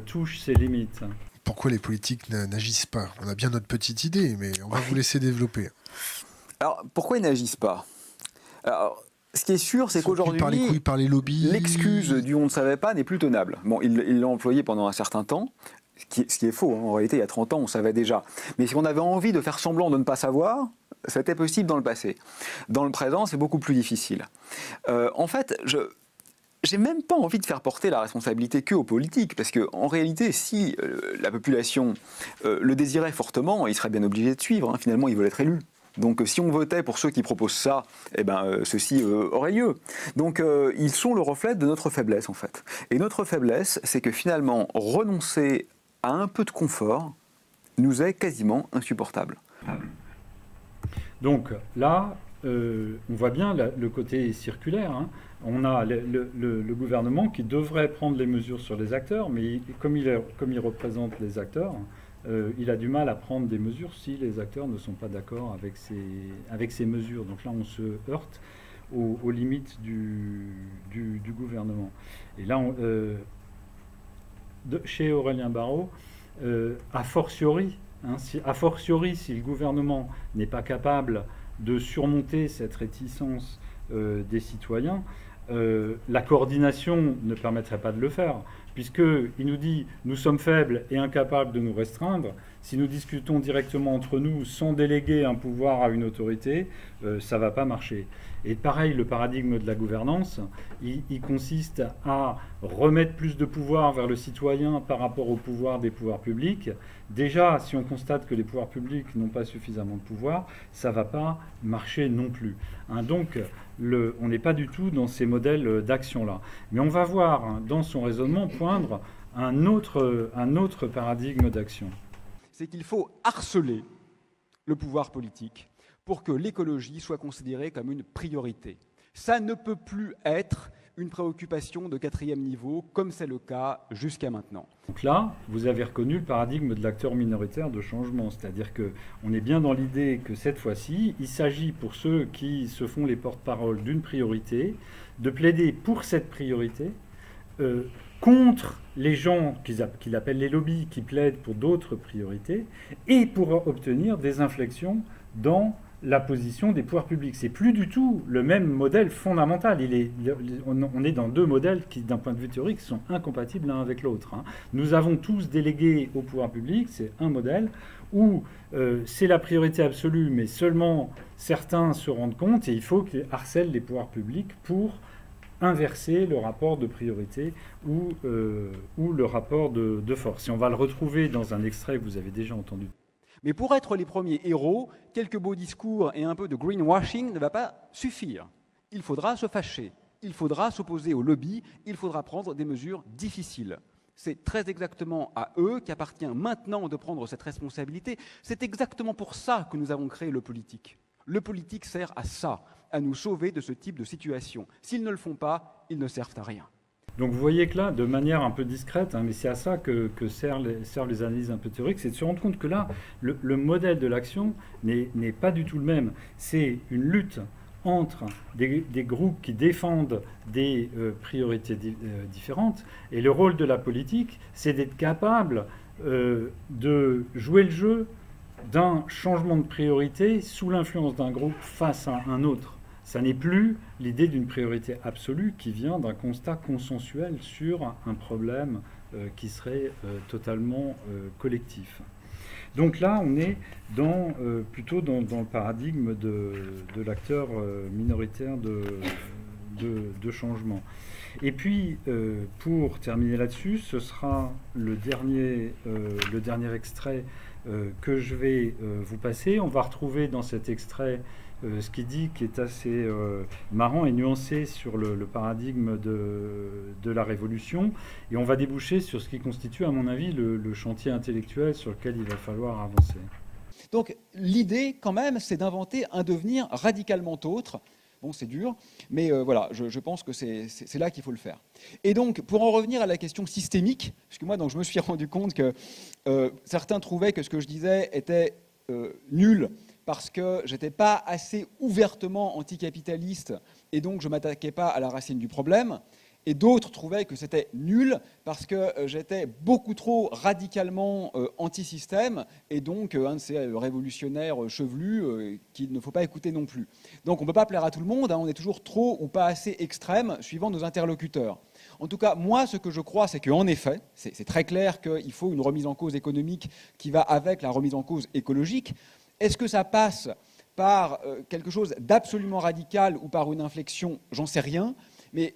Speaker 1: touche ces limites.
Speaker 6: Pourquoi les politiques n'agissent pas? On a bien notre petite idée, mais on va vous laisser développer.
Speaker 3: Alors, pourquoi ils n'agissent pas? Alors, ce qui est sûr, c'est qu'aujourd'hui,
Speaker 6: par les lobbies,
Speaker 3: l'excuse du on ne savait pas n'est plus tenable. Bon, il l'a employé pendant un certain temps, ce qui est faux. Hein. En réalité, il y a 30 ans, on savait déjà. Mais si on avait envie de faire semblant de ne pas savoir, c'était possible dans le passé. Dans le présent, c'est beaucoup plus difficile. En fait, j'ai même pas envie de faire porter la responsabilité que aux politiques, parce qu'en réalité, si la population le désirait fortement, ils seraient bien obligés de suivre. Hein. Finalement, ils veulent être élus. Donc si on votait pour ceux qui proposent ça, eh ben, ceci aurait lieu. Donc ils sont le reflet de notre faiblesse en fait. Et notre faiblesse, c'est que finalement, renoncer à un peu de confort nous est quasiment insupportable.
Speaker 1: Donc là, on voit bien le côté circulaire. Hein. On a le gouvernement qui devrait prendre les mesures sur les acteurs, mais comme il représente les acteurs, il a du mal à prendre des mesures si les acteurs ne sont pas d'accord avec ces mesures. Donc là, on se heurte aux limites du gouvernement. Et là, chez Aurélien Barraud, a fortiori, si le gouvernement n'est pas capable de surmonter cette réticence des citoyens, la coordination ne permettrait pas de le faire, puisqu'il nous dit « nous sommes faibles et incapables de nous restreindre ». Si nous discutons directement entre nous sans déléguer un pouvoir à une autorité, ça ne va pas marcher. Et pareil, le paradigme de la gouvernance, il consiste à remettre plus de pouvoir vers le citoyen par rapport au pouvoir des pouvoirs publics. Déjà, si on constate que les pouvoirs publics n'ont pas suffisamment de pouvoir, ça ne va pas marcher non plus. Hein, donc, on n'est pas du tout dans ces modèles d'action-là. Mais on va voir hein, dans son raisonnement poindre un autre paradigme d'action.
Speaker 4: C'est qu'il faut harceler le pouvoir politique pour que l'écologie soit considérée comme une priorité. Ça ne peut plus être une préoccupation de 4e niveau, comme c'est le cas jusqu'à maintenant.
Speaker 1: Donc là, vous avez reconnu le paradigme de l'acteur minoritaire de changement, c'est-à-dire qu'on est bien dans l'idée que cette fois-ci, il s'agit pour ceux qui se font les porte-parole d'une priorité, de plaider pour cette priorité, contre les gens qu'il appelle les lobbies, qui plaident pour d'autres priorités, et pour obtenir des inflexions dans la position des pouvoirs publics. C'est plus du tout le même modèle fondamental. On est dans deux modèles qui, d'un point de vue théorique, sont incompatibles l'un avec l'autre. Hein. Nous avons tous délégué au pouvoir public, c'est un modèle, où c'est la priorité absolue, mais seulement certains se rendent compte, et il faut qu'ils harcèlent les pouvoirs publics pour inverser le rapport de priorité ou le rapport de force. Et on va le retrouver dans un extrait que vous avez déjà entendu.
Speaker 4: Mais pour être les premiers héros, quelques beaux discours et un peu de greenwashing ne va pas suffire. Il faudra se fâcher, il faudra s'opposer au lobby, il faudra prendre des mesures difficiles. C'est très exactement à eux qu'appartient maintenant de prendre cette responsabilité. C'est exactement pour ça que nous avons créé le politique. Le politique sert à ça, à nous sauver de ce type de situation. S'ils ne le font pas, ils ne servent à rien.
Speaker 1: Donc vous voyez que là, de manière un peu discrète, hein, mais c'est à ça que servent les analyses un peu théoriques, c'est de se rendre compte que là, le modèle de l'action n'est pas du tout le même. C'est une lutte entre des groupes qui défendent des priorités différentes, et le rôle de la politique, c'est d'être capable de jouer le jeu d'un changement de priorité sous l'influence d'un groupe face à un autre. Ça n'est plus l'idée d'une priorité absolue qui vient d'un constat consensuel sur un problème qui serait totalement collectif. Donc là, on est plutôt dans le paradigme de l'acteur minoritaire de changement. Et puis, pour terminer là-dessus, ce sera le dernier extrait que je vais vous passer. On va retrouver dans cet extrait ce qu'il dit, qui est assez marrant et nuancé sur le paradigme de la révolution. Et on va déboucher sur ce qui constitue, à mon avis, le chantier intellectuel sur lequel il va falloir avancer.
Speaker 4: Donc l'idée, quand même, c'est d'inventer un devenir radicalement autre. Bon, c'est dur, mais voilà, je pense que c'est là qu'il faut le faire. Et donc, pour en revenir à la question systémique, parce que moi, donc, je me suis rendu compte que certains trouvaient que ce que je disais était nul, parce que je n'étais pas assez ouvertement anticapitaliste, et donc je ne m'attaquais pas à la racine du problème. Et d'autres trouvaient que c'était nul parce que j'étais beaucoup trop radicalement anti-système et donc un de ces révolutionnaires chevelus qu'il ne faut pas écouter non plus. Donc on ne peut pas plaire à tout le monde, hein, on est toujours trop ou pas assez extrême suivant nos interlocuteurs. En tout cas, moi, ce que je crois, c'est qu'en effet, c'est très clair qu'il faut une remise en cause économique qui va avec la remise en cause écologique. Est-ce que ça passe par quelque chose d'absolument radical ou par une inflexion? J'en sais rien, mais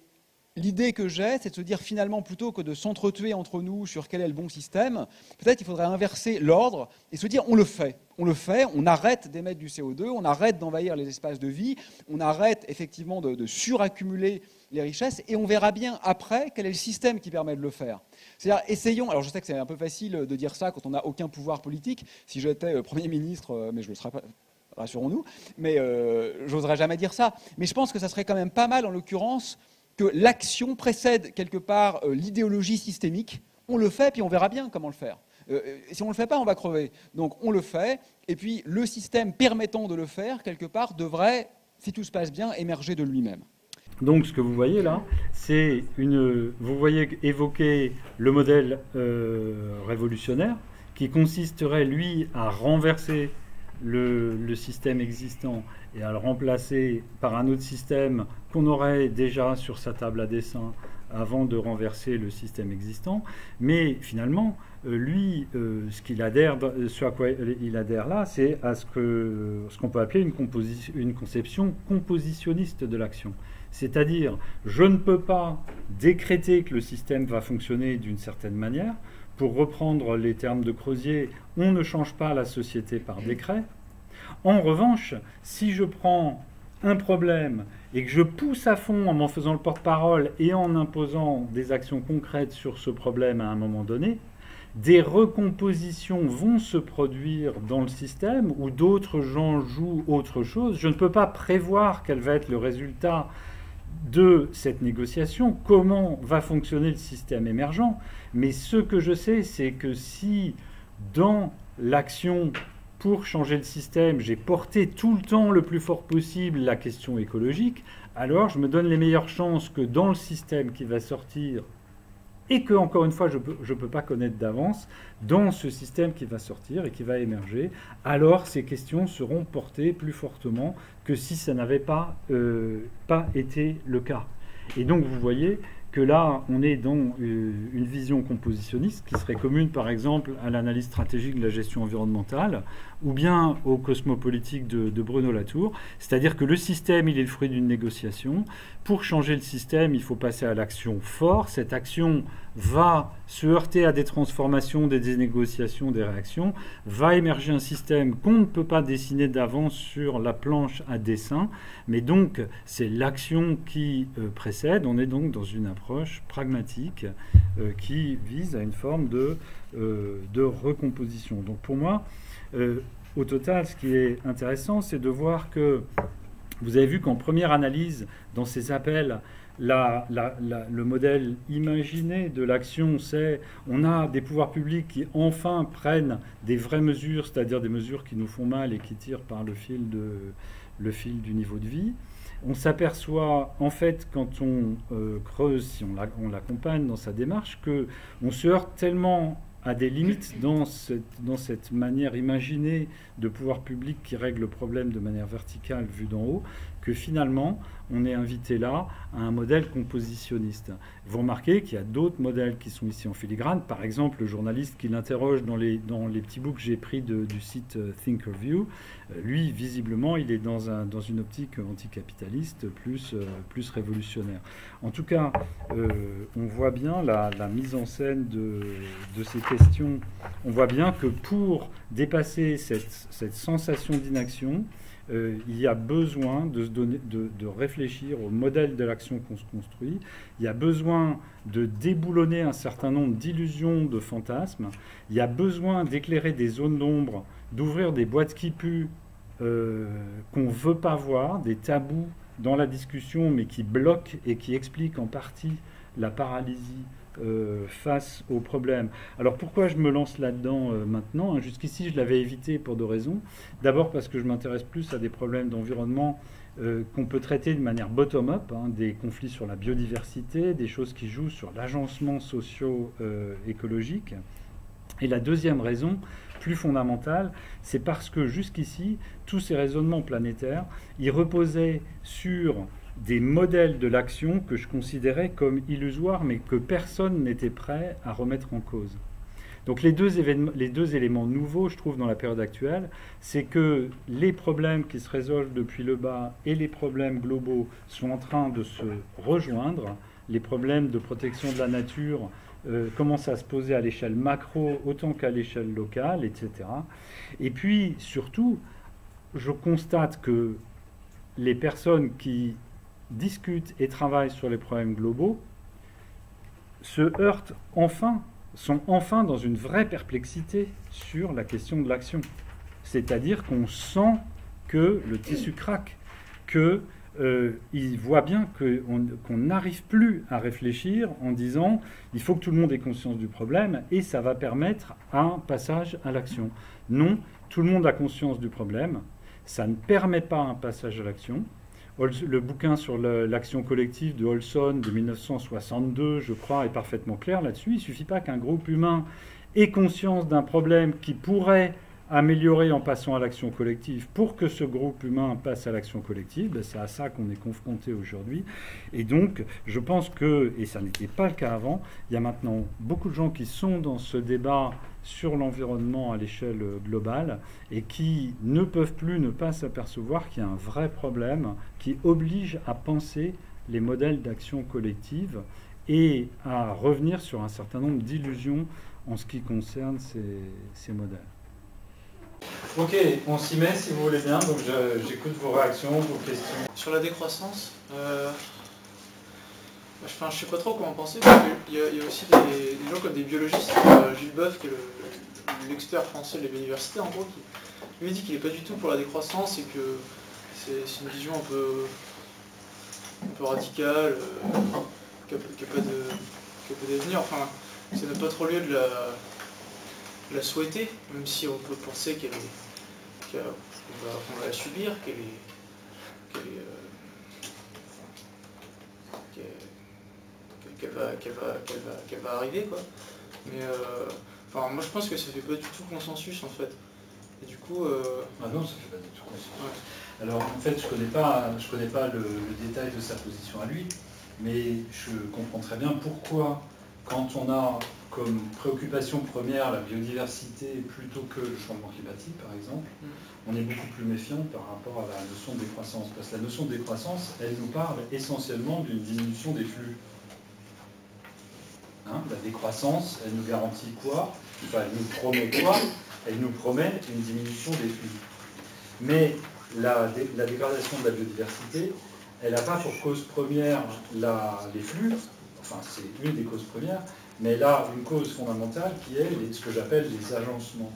Speaker 4: l'idée que j'ai, c'est de se dire finalement, plutôt que de s'entretuer entre nous sur quel est le bon système, peut-être il faudrait inverser l'ordre et se dire on le fait, on arrête d'émettre du CO2, on arrête d'envahir les espaces de vie, on arrête effectivement de suraccumuler les richesses et on verra bien après quel est le système qui permet de le faire. C'est-à-dire essayons, alors je sais que c'est un peu facile de dire ça quand on n'a aucun pouvoir politique, si j'étais Premier ministre, mais je ne le serai pas, rassurons-nous, mais j'oserais jamais dire ça, mais je pense que ça serait quand même pas mal en l'occurrence que l'action précède quelque part l'idéologie systémique. On le fait, puis on verra bien comment le faire. Si on ne le fait pas, on va crever. Donc on le fait, et puis le système permettant de le faire, quelque part, devrait, si tout se passe bien, émerger de lui-même.
Speaker 1: Donc ce que vous voyez là, c'est vous voyez évoquer le modèle révolutionnaire, qui consisterait, lui, à renverser le système existant et à le remplacer par un autre système qu'on aurait déjà sur sa table à dessin avant de renverser le système existant. Mais finalement, lui, ce à quoi il adhère là, c'est à ce qu'on peut appeler une conception compositionniste de l'action. C'est-à-dire, je ne peux pas décréter que le système va fonctionner d'une certaine manière. Pour reprendre les termes de Crozier, on ne change pas la société par décret. En revanche, si je prends un problème et que je pousse à fond en m'en faisant le porte-parole et en imposant des actions concrètes sur ce problème à un moment donné, des recompositions vont se produire dans le système où d'autres gens jouent autre chose. Je ne peux pas prévoir quel va être le résultat de cette négociation, comment va fonctionner le système émergent. Mais ce que je sais, c'est que si dans l'action pour changer le système, j'ai porté tout le temps le plus fort possible la question écologique, alors je me donne les meilleures chances que dans le système qui va sortir, et que, encore une fois, je ne peux pas connaître d'avance, dans ce système qui va sortir et qui va émerger, alors ces questions seront portées plus fortement que si ça n'avait pas été le cas. Et donc, vous voyez que là, on est dans une vision compositionniste qui serait commune, par exemple, à l'analyse stratégique de la gestion environnementale ou bien au cosmopolitique de Bruno Latour. C'est-à-dire que le système, il est le fruit d'une négociation. Pour changer le système, il faut passer à l'action forte. Cette action va se heurter à des transformations, des négociations, des réactions, va émerger un système qu'on ne peut pas dessiner d'avance sur la planche à dessin, mais donc c'est l'action qui précède. On est donc dans une approche pragmatique qui vise à une forme de recomposition. Donc pour moi, au total, ce qui est intéressant, c'est de voir que vous avez vu qu'en première analyse, dans ces appels, le modèle imaginé de l'action, c'est on a des pouvoirs publics qui enfin prennent des vraies mesures, c'est-à-dire des mesures qui nous font mal et qui tirent par le fil du niveau de vie. On s'aperçoit, en fait, quand on creuse, si on l'accompagne dans sa démarche, qu'on se heurte tellement à des limites dans cette manière imaginée de pouvoir public qui règle le problème de manière verticale vue d'en haut, que finalement, on est invité là à un modèle compositionniste. Vous remarquez qu'il y a d'autres modèles qui sont ici en filigrane. Par exemple, le journaliste qui l'interroge dans les petits bouts que j'ai pris du site Thinkerview, lui, visiblement, il est dans une optique anticapitaliste plus révolutionnaire. En tout cas, on voit bien la mise en scène de ces questions. On voit bien que pour dépasser cette sensation d'inaction, il y a besoin de réfléchir au modèle de l'action qu'on se construit. Il y a besoin de déboulonner un certain nombre d'illusions, de fantasmes. Il y a besoin d'éclairer des zones d'ombre, d'ouvrir des boîtes qui puent qu'on ne veut pas voir, des tabous dans la discussion, mais qui bloquent et qui expliquent en partie la paralysie face aux problèmes. Alors pourquoi je me lance là-dedans maintenant, hein? Jusqu'ici, je l'avais évité pour deux raisons. D'abord parce que je m'intéresse plus à des problèmes d'environnement qu'on peut traiter de manière bottom-up, hein, des conflits sur la biodiversité, des choses qui jouent sur l'agencement socio-écologique. Et la deuxième raison, plus fondamentale, c'est parce que jusqu'ici, tous ces raisonnements planétaires, ils reposaient sur des modèles de l'action que je considérais comme illusoires, mais que personne n'était prêt à remettre en cause. Donc les deux éléments nouveaux, je trouve, dans la période actuelle, c'est que les problèmes qui se résolvent depuis le bas et les problèmes globaux sont en train de se rejoindre. Les problèmes de protection de la nature commencent à se poser à l'échelle macro autant qu'à l'échelle locale, etc. Et puis, surtout, je constate que les personnes qui discutent et travaillent sur les problèmes globaux se heurtent enfin, sont enfin dans une vraie perplexité sur la question de l'action. C'est-à-dire qu'on sent que le tissu craque, qu'ils voient bien qu'on n'arrive plus à réfléchir en disant il faut que tout le monde ait conscience du problème et ça va permettre un passage à l'action. Non, tout le monde a conscience du problème, ça ne permet pas un passage à l'action. Le bouquin sur l'action collective de Olson de 1962, je crois, est parfaitement clair là-dessus. Il ne suffit pas qu'un groupe humain ait conscience d'un problème qui pourrait améliorer en passant à l'action collective. Pour que ce groupe humain passe à l'action collective, c'est à ça qu'on est confronté aujourd'hui. Et donc, je pense que, et ça n'était pas le cas avant, il y a maintenant beaucoup de gens qui sont dans ce débat sur l'environnement à l'échelle globale et qui ne peuvent plus ne pas s'apercevoir qu'il y a un vrai problème qui oblige à penser les modèles d'action collective et à revenir sur un certain nombre d'illusions en ce qui concerne ces modèles. Ok, on s'y met si vous voulez bien, donc j'écoute vos réactions, vos questions.
Speaker 7: Sur la décroissance, je ne sais pas trop comment penser, parce qu'il y a aussi des gens comme des biologistes, Gilles Boeuf, qui est l'expert français de la biodiversité, en gros, qui lui dit qu'il n'est pas du tout pour la décroissance et que c'est une vision un peu radicale, qui n'a pas d'avenir. Enfin, ça n'a pas trop lieu de la souhaiter, même si on peut penser qu'on va la subir, qu'elle va arriver, quoi. Mais moi je pense que ça fait pas du tout consensus en fait. Et du coup.
Speaker 1: Ah non, ça fait pas du tout consensus. Ouais. Alors en fait, je connais pas le détail de sa position à lui, mais je comprends très bien pourquoi, quand on a comme préoccupation première la biodiversité plutôt que le changement climatique, par exemple, on est beaucoup plus méfiant par rapport à la notion de décroissance. Parce que la notion de décroissance, elle nous parle essentiellement d'une diminution des flux. La décroissance, elle nous garantit quoi? Enfin, elle nous promet quoi? Elle nous promet une diminution des flux. Mais la dégradation de la biodiversité, elle n'a pas pour cause première les flux, enfin c'est une des causes premières, mais elle a une cause fondamentale qui est ce que j'appelle les agencements.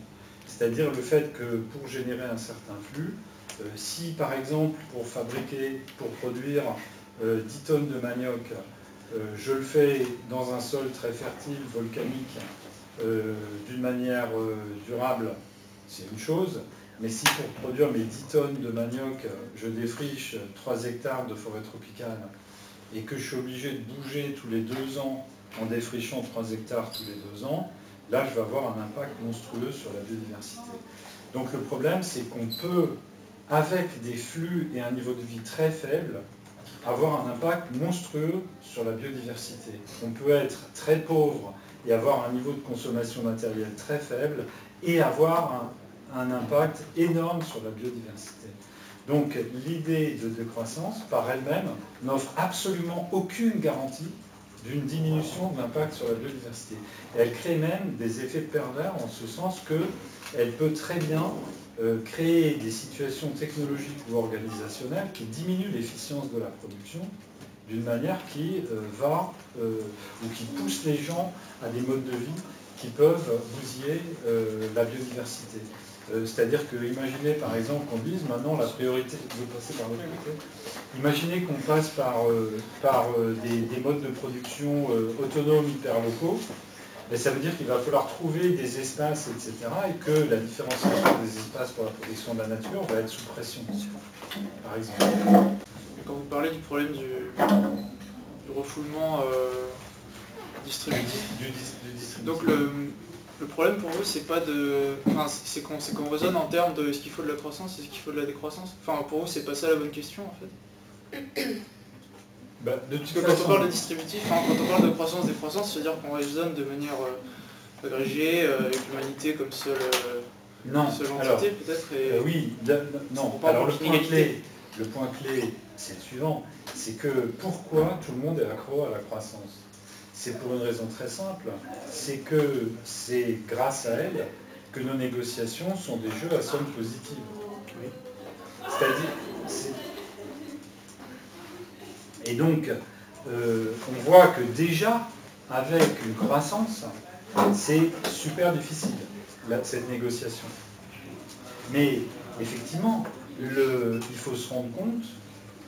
Speaker 1: C'est-à-dire le fait que pour générer un certain flux, si par exemple pour produire 10 tonnes de manioc, je le fais dans un sol très fertile, volcanique, d'une manière durable, c'est une chose. Mais si pour produire mes 10 tonnes de manioc, je défriche 3 hectares de forêt tropicale et que je suis obligé de bouger tous les 2 ans en défrichant 3 hectares tous les 2 ans, là je vais avoir un impact monstrueux sur la biodiversité. Donc le problème c'est qu'on peut avec des flux et un niveau de vie très faible, avoir un impact monstrueux sur la biodiversité. On peut être très pauvre et avoir un niveau de consommation matérielle très faible et avoir un impact énorme sur la biodiversité. Donc l'idée de décroissance, par elle-même, n'offre absolument aucune garantie d'une diminution de l'impact sur la biodiversité. Et elle crée même des effets pervers en ce sens qu'elle peut très bien créer des situations technologiques ou organisationnelles qui diminuent l'efficience de la production d'une manière qui ou qui pousse les gens à des modes de vie qui peuvent bousiller la biodiversité. C'est-à-dire que, imaginez par exemple qu'on dise maintenant la priorité de passer par l'autre côté. Imaginez qu'on passe par des modes de production autonomes hyper-locaux. Et ça veut dire qu'il va falloir trouver des espaces, etc. et que la différenciation des espaces pour la protection de la nature va être sous pression, par exemple.
Speaker 7: Quand vous parlez du problème du refoulement distributif, donc le problème pour vous, c'est pas de, enfin, c'est qu'on raisonne en termes de est-ce qu'il faut de la croissance, est-ce qu'il faut de la décroissance. Enfin, pour vous, c'est pas ça la bonne question en fait. Parce que quand on parle de distributif, quand on parle de croissance-décroissance, c'est-à-dire qu'on raisonne de manière agrégée, avec l'humanité comme seule entité peut-être.
Speaker 1: Oui, non. Alors le point clé, c'est le suivant, c'est que pourquoi tout le monde est accro à la croissance? C'est pour une raison très simple, c'est que c'est grâce à elle que nos négociations sont des jeux à somme positive. C'est-à-dire, et donc, on voit que déjà, avec une croissance, c'est super difficile, cette négociation. Mais effectivement, il faut se rendre compte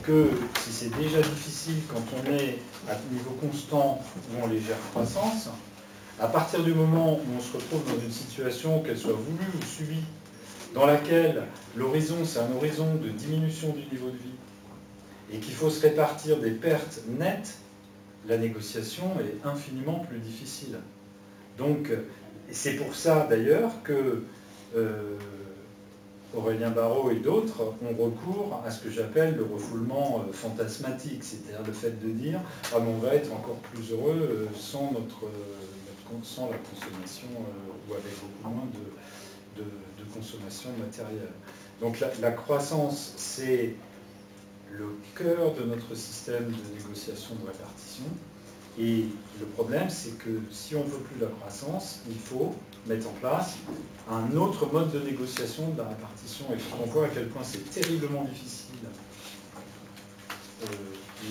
Speaker 1: que si c'est déjà difficile quand on est à niveau constant ou en légère croissance, à partir du moment où on se retrouve dans une situation, qu'elle soit voulue ou subie, dans laquelle l'horizon, c'est un horizon de diminution du niveau de vie, et qu'il faut se répartir des pertes nettes, la négociation est infiniment plus difficile. Donc, c'est pour ça d'ailleurs que Aurélien Barraud et d'autres ont recours à ce que j'appelle le refoulement fantasmatique, c'est-à-dire le fait de dire « Ah, mais on va être encore plus heureux sans la consommation ou avec beaucoup moins de consommation matérielle ». Donc la croissance, c'est le cœur de notre système de négociation de répartition. Et le problème, c'est que si on ne veut plus la croissance, il faut mettre en place un autre mode de négociation de la répartition. Et on voit à quel point c'est terriblement difficile,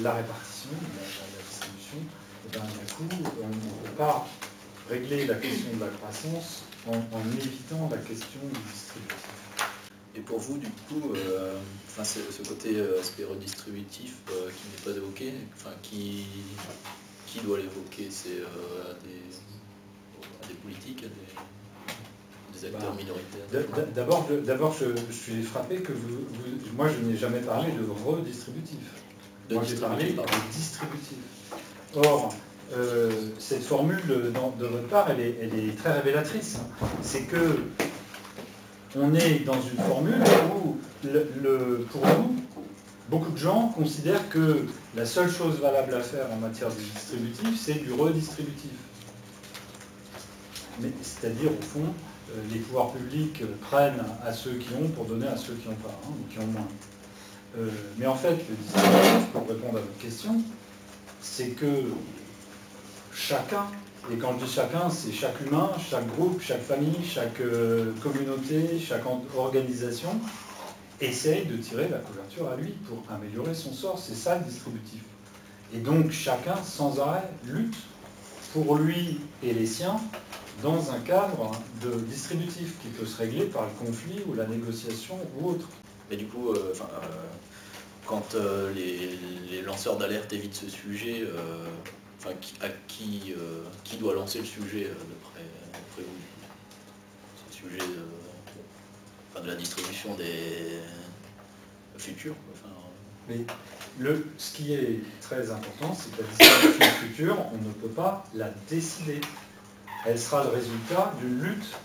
Speaker 1: la répartition, la distribution. Et bien, du coup, on ne peut pas régler la question de la croissance en évitant la question du distributif.
Speaker 8: Et pour vous, du coup, ce côté aspect redistributif qui n'est pas évoqué, qui doit l'évoquer? C'est à des politiques, à des acteurs minoritaires?
Speaker 1: D'abord, je suis frappé que moi, je n'ai jamais parlé de redistributif. Moi, j'ai parlé de distributif. Or, cette formule de votre part, elle est très révélatrice. C'est que on est dans une formule où, pour nous, beaucoup de gens considèrent que la seule chose valable à faire en matière de distributif, c'est du redistributif. C'est-à-dire, au fond, les pouvoirs publics prennent à ceux qui ont pour donner à ceux qui n'ont pas, ou qui ont moins. Mais en fait, le distributif, pour répondre à votre question, c'est que chacun, et quand je dis chacun, c'est chaque humain, chaque groupe, chaque famille, chaque communauté, chaque organisation, essaye de tirer la couverture à lui pour améliorer son sort. C'est ça le distributif. Et donc chacun, sans arrêt, lutte pour lui et les siens dans un cadre de distributif qui peut se régler par le conflit ou la négociation ou autre.
Speaker 8: Mais du coup, quand les lanceurs d'alerte évitent ce sujet, qui doit lancer le sujet d'après vous? C'est le sujet de la distribution des futurs.
Speaker 1: Mais ce qui est très important, c'est que la distribution future, on ne peut pas la décider. Elle sera le résultat d'une lutte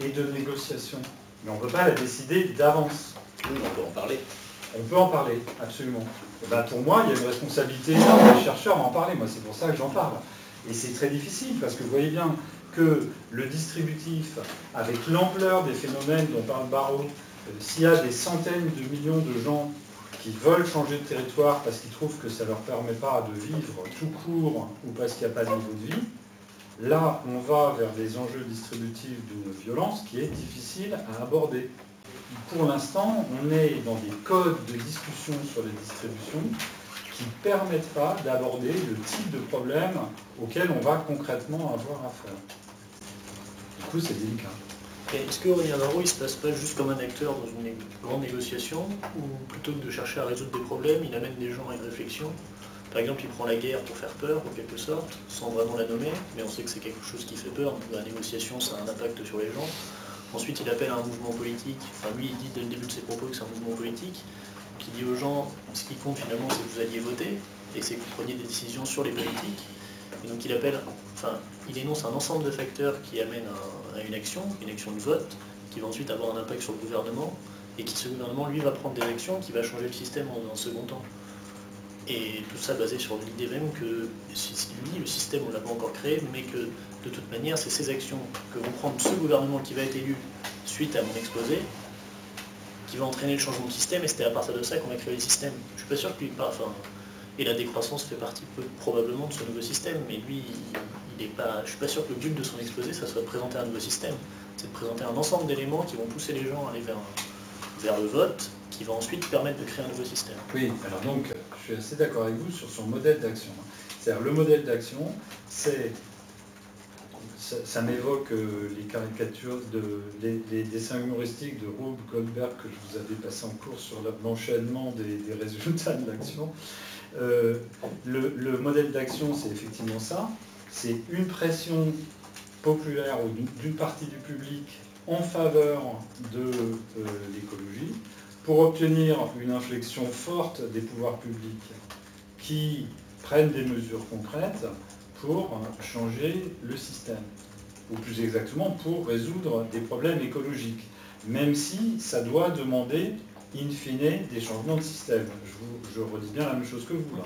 Speaker 1: et de négociation. Mais on ne peut pas la décider d'avance.
Speaker 8: Oui, on peut en parler.
Speaker 1: On peut en parler, absolument. Ben, pour moi, il y a une responsabilité des chercheurs à en parler. Moi, c'est pour ça que j'en parle. Et c'est très difficile, parce que vous voyez bien que le distributif, avec l'ampleur des phénomènes dont parle Barreau, s'il y a des centaines de millions de gens qui veulent changer de territoire parce qu'ils trouvent que ça ne leur permet pas de vivre tout court ou parce qu'il n'y a pas de niveau de vie, là, on va vers des enjeux distributifs d'une violence qui est difficile à aborder. Pour l'instant, on est dans des codes de discussion sur les distributions qui ne permettent pas d'aborder le type de problème auquel on va concrètement avoir affaire. Du coup, c'est délicat.
Speaker 9: Est-ce qu'Aurélien Barraud, il ne se passe pas juste comme un acteur dans une grande négociation, où plutôt que de chercher à résoudre des problèmes, il amène des gens à une réflexion? Par exemple, il prend la guerre pour faire peur, en quelque sorte, sans vraiment la nommer, mais on sait que c'est quelque chose qui fait peur, donc la négociation, ça a un impact sur les gens. Ensuite, il appelle à un mouvement politique, enfin lui, il dit dès le début de ses propos que c'est un mouvement politique, qui dit aux gens, ce qui compte finalement, c'est que vous alliez voter, et c'est que vous preniez des décisions sur les politiques. Et donc il appelle, enfin, il énonce un ensemble de facteurs qui amènent à une action de vote, qui va ensuite avoir un impact sur le gouvernement, et qui, ce gouvernement, lui, va prendre des actions qui va changer le système en un second temps. Et tout ça basé sur l'idée même que, lui, le système, on ne l'a pas encore créé, mais que, de toute manière, c'est ces actions que vont prendre ce gouvernement qui va être élu suite à mon exposé, qui va entraîner le changement de système, et c'était à partir de ça qu'on a créé le système. Je suis pas sûr qu'il enfin, et la décroissance fait partie probablement de ce nouveau système, mais lui, il est pas. Je suis pas sûr que le but de son exposé, ça soit de présenter un nouveau système. C'est de présenter un ensemble d'éléments qui vont pousser les gens à aller vers le vote, qui va ensuite permettre de créer un nouveau système.
Speaker 1: Oui, alors donc, je suis assez d'accord avec vous sur son modèle d'action. C'est-à-dire, le modèle d'action, c'est... Ça m'évoque les caricatures, les dessins humoristiques de Rube Goldberg que je vous avais passé en cours sur l'enchaînement des résultats de l'action. Le modèle d'action, c'est effectivement ça. C'est une pression populaire ou d'une partie du public en faveur de l'écologie pour obtenir une inflexion forte des pouvoirs publics qui prennent des mesures concrètes pour changer le système, ou plus exactement pour résoudre des problèmes écologiques, même si ça doit demander in fine des changements de système. Je redis bien la même chose que vous. Là.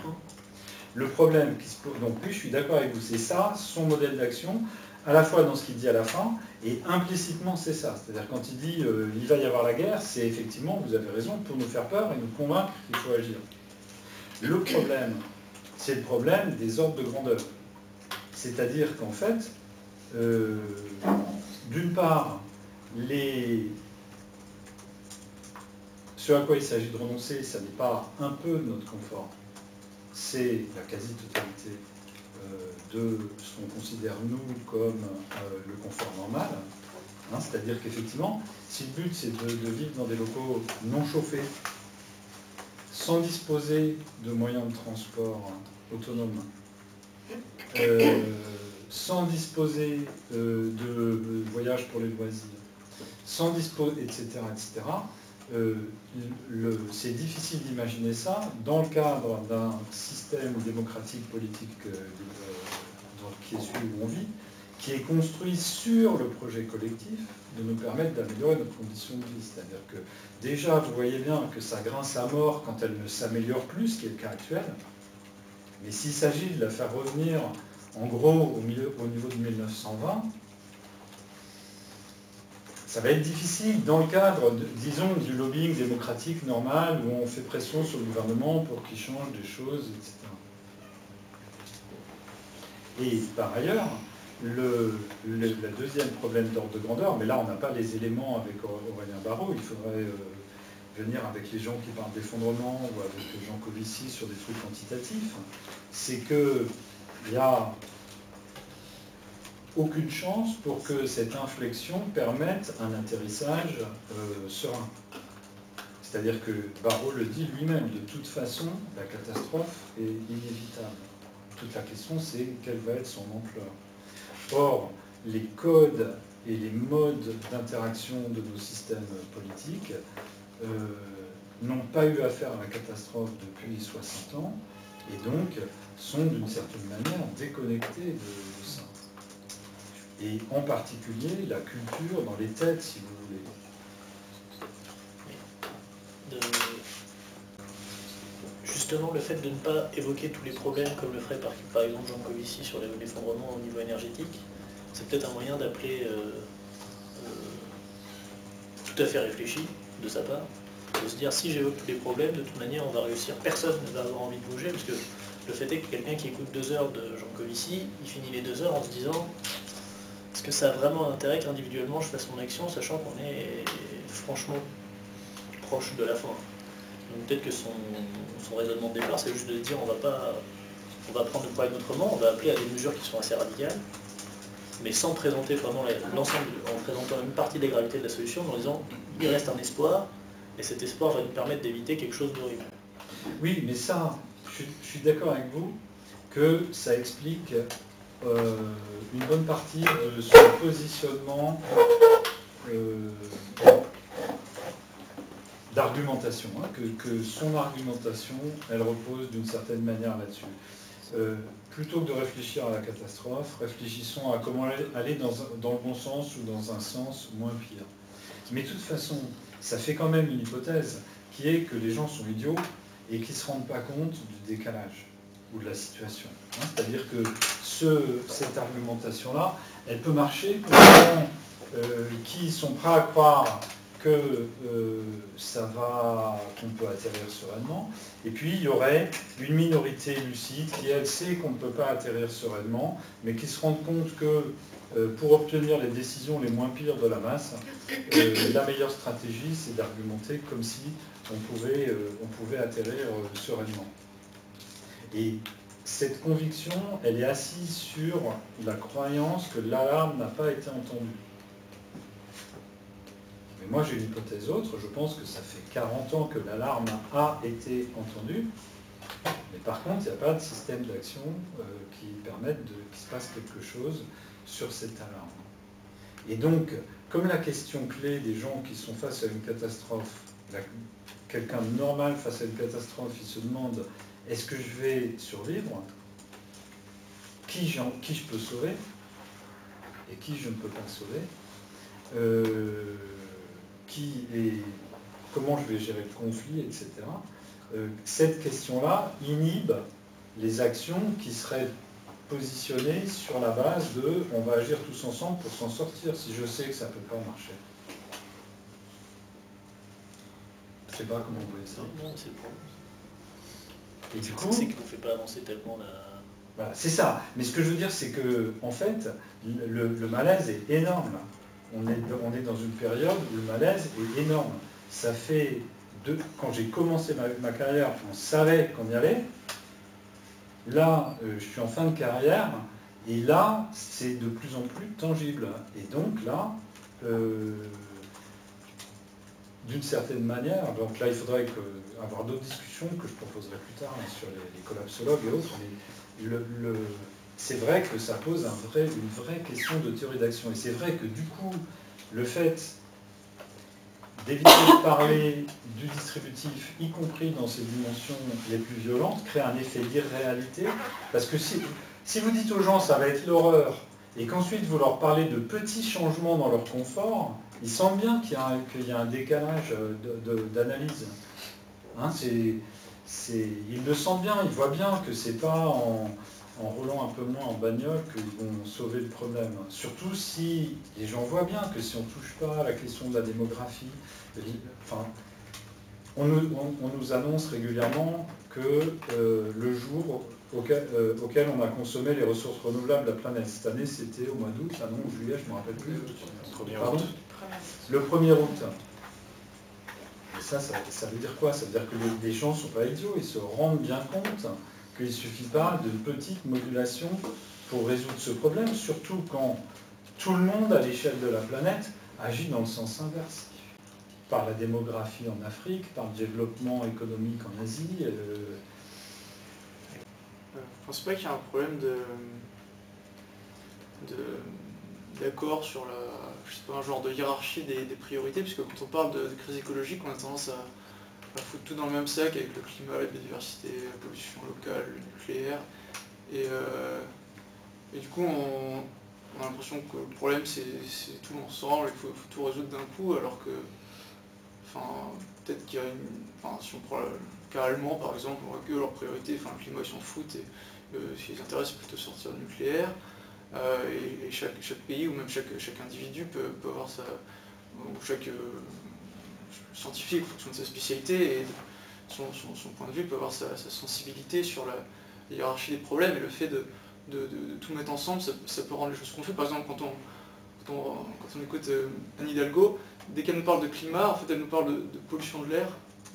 Speaker 1: Le problème qui se pose, donc oui, je suis d'accord avec vous, c'est ça, son modèle d'action, à la fois dans ce qu'il dit à la fin, et implicitement c'est ça. C'est-à-dire quand il dit il va y avoir la guerre, c'est effectivement, vous avez raison, pour nous faire peur et nous convaincre qu'il faut agir. Le problème, c'est le problème des ordres de grandeur. C'est-à-dire qu'en fait, d'une part, ce à quoi il s'agit de renoncer, ça n'est pas un peu de notre confort, c'est la quasi-totalité de ce qu'on considère, nous, comme le confort normal. Hein, c'est-à-dire qu'effectivement, si le but c'est de vivre dans des locaux non chauffés, sans disposer de moyens de transport autonomes, sans disposer de voyages pour les loisirs, sans disposer, etc., etc., c'est difficile d'imaginer ça dans le cadre d'un système démocratique politique qui est celui où on vit, qui est construit sur le projet collectif de nous permettre d'améliorer notre condition de vie. C'est-à-dire que déjà, vous voyez bien que ça grince à mort quand elle ne s'améliore plus, ce qui est le cas actuel. Mais s'il s'agit de la faire revenir, en gros, au niveau de 1920, ça va être difficile dans le cadre, disons, du lobbying démocratique normal, où on fait pression sur le gouvernement pour qu'il change des choses, etc. Et par ailleurs, le deuxième problème d'ordre de grandeur, mais là on n'a pas les éléments avec Aurélien Barraud, il faudrait venir avec les gens qui parlent d'effondrement ou avec Jean Covici sur des trucs quantitatifs, c'est qu'il y a aucune chance pour que cette inflexion permette un atterrissage serein. C'est-à-dire que Barraud le dit lui-même, de toute façon, la catastrophe est inévitable. Toute la question, c'est quelle va être son ampleur. Or, les codes et les modes d'interaction de nos systèmes politiques n'ont pas eu affaire à la catastrophe depuis 60 ans, et donc sont d'une certaine manière déconnectés de ça. Et en particulier la culture dans les têtes, si vous voulez.
Speaker 9: Justement, le fait de ne pas évoquer tous les problèmes comme le ferait par exemple Jean Covici sur l'effondrement au niveau énergétique, c'est peut-être un moyen d'appeler tout à fait réfléchi de sa part, de se dire si j'évoque tous les problèmes, de toute manière on va réussir, personne ne va avoir envie de bouger, parce que le fait est que quelqu'un qui écoute 2 heures de Jean Covici, il finit les 2 heures en se disant est-ce que ça a vraiment intérêt qu'individuellement je fasse mon action, sachant qu'on est franchement proche de la fin. Donc peut-être que son raisonnement de départ, c'est juste de dire on va prendre le problème autrement, on va appeler à des mesures qui sont assez radicales, mais sans présenter vraiment l'ensemble, en présentant une partie des gravités de la solution, en disant il reste un espoir, et cet espoir va nous permettre d'éviter quelque chose d'horrible.
Speaker 1: Oui, mais ça, je suis d'accord avec vous que ça explique une bonne partie de son positionnement d'argumentation, hein, que son argumentation, elle repose d'une certaine manière là-dessus. Plutôt que de réfléchir à la catastrophe, réfléchissons à comment aller dans le bon sens ou dans un sens moins pire. Mais de toute façon, ça fait quand même une hypothèse qui est que les gens sont idiots et qu'ils ne se rendent pas compte du décalage ou de la situation. Hein, c'est-à-dire que cette argumentation-là, elle peut marcher pour les gens qui sont prêts à croire que qu'on peut atterrir sereinement, et puis il y aurait une minorité lucide qui, elle, sait qu'on ne peut pas atterrir sereinement, mais qui se rend compte que pour obtenir les décisions les moins pires de la masse, la meilleure stratégie, c'est d'argumenter comme si on pouvait atterrir sereinement. Et cette conviction, elle est assise sur la croyance que l'alarme n'a pas été entendue. Mais moi, j'ai une hypothèse autre. Je pense que ça fait 40 ans que l'alarme a été entendue. Mais par contre, il n'y a pas de système d'action qui permette qu'il se passe quelque chose sur cette alarme. Et donc, comme la question clé des gens qui sont face à une catastrophe, quelqu'un de normal face à une catastrophe, il se demande est-ce que je vais survivre? Qui je peux sauver? Et qui je ne peux pas sauver? Comment je vais gérer le conflit, etc. Cette question-là inhibe les actions qui seraient positionnées sur la base de on va agir tous ensemble pour s'en sortir, si je sais que ça ne peut pas marcher. Je ne sais pas comment vous voyez ça.
Speaker 9: Non, c'est le problème.
Speaker 1: Et du coup,
Speaker 9: c'est qu'il ne fait pas avancer tellement la...
Speaker 1: Voilà, c'est ça. Mais ce que je veux dire, c'est que, en fait, le malaise est énorme. On est dans une période où le malaise est énorme. Ça fait, quand j'ai commencé ma carrière, on savait qu'on y allait. Là, je suis en fin de carrière, et là, c'est de plus en plus tangible. Et donc là, d'une certaine manière, donc là, il faudrait avoir d'autres discussions que je proposerai plus tard hein, sur les collapsologues et autres, mais c'est vrai que ça pose une vraie question de théorie d'action. Et c'est vrai que du coup, le fait d'éviter de parler du distributif, y compris dans ses dimensions les plus violentes, crée un effet d'irréalité. Parce que si vous dites aux gens ça va être l'horreur, et qu'ensuite vous leur parlez de petits changements dans leur confort, ils sentent bien qu'il y a un décalage d'analyse. Hein, ils le sentent bien, ils voient bien que c'est pas en roulant un peu moins en bagnole qu'ils vont sauver le problème. Surtout si les gens voient bien que si on ne touche pas à la question de la démographie, on nous annonce régulièrement que le jour auquel on a consommé les ressources renouvelables de la planète, cette année c'était au mois d'août, non, juillet, je ne me rappelle plus. Pardon ? Le 1er août. Et ça veut dire quoi? Ça veut dire que les gens ne sont pas idiots, ils se rendent bien compte qu'il ne suffit pas de petites modulations pour résoudre ce problème, surtout quand tout le monde, à l'échelle de la planète, agit dans le sens inverse. Par la démographie en Afrique, par le développement économique en Asie. Je
Speaker 7: ne pense pas qu'il y a un problème d'accord sur un genre de hiérarchie des priorités, puisque quand on parle de crise écologique, on a tendance à foutre tout dans le même sac avec le climat, la biodiversité, la pollution locale, le nucléaire. Et du coup, on a l'impression que le problème, c'est tout l'ensemble, il faut tout résoudre d'un coup, alors que peut-être qu'il y a si on prend le cas allemand par exemple, on voit que leur priorité, le climat ils s'en foutent, et ce qui les intéresse c'est plutôt sortir du nucléaire, et chaque pays ou même chaque individu peut avoir ou chaque scientifique en fonction de sa spécialité et son point de vue peut avoir sa sensibilité sur la hiérarchie des problèmes, et le fait de tout mettre ensemble, ça peut rendre les choses confus. Par exemple, quand on écoute Anne Hidalgo, dès qu'elle nous parle de climat, en fait elle nous parle de pollution de l'air,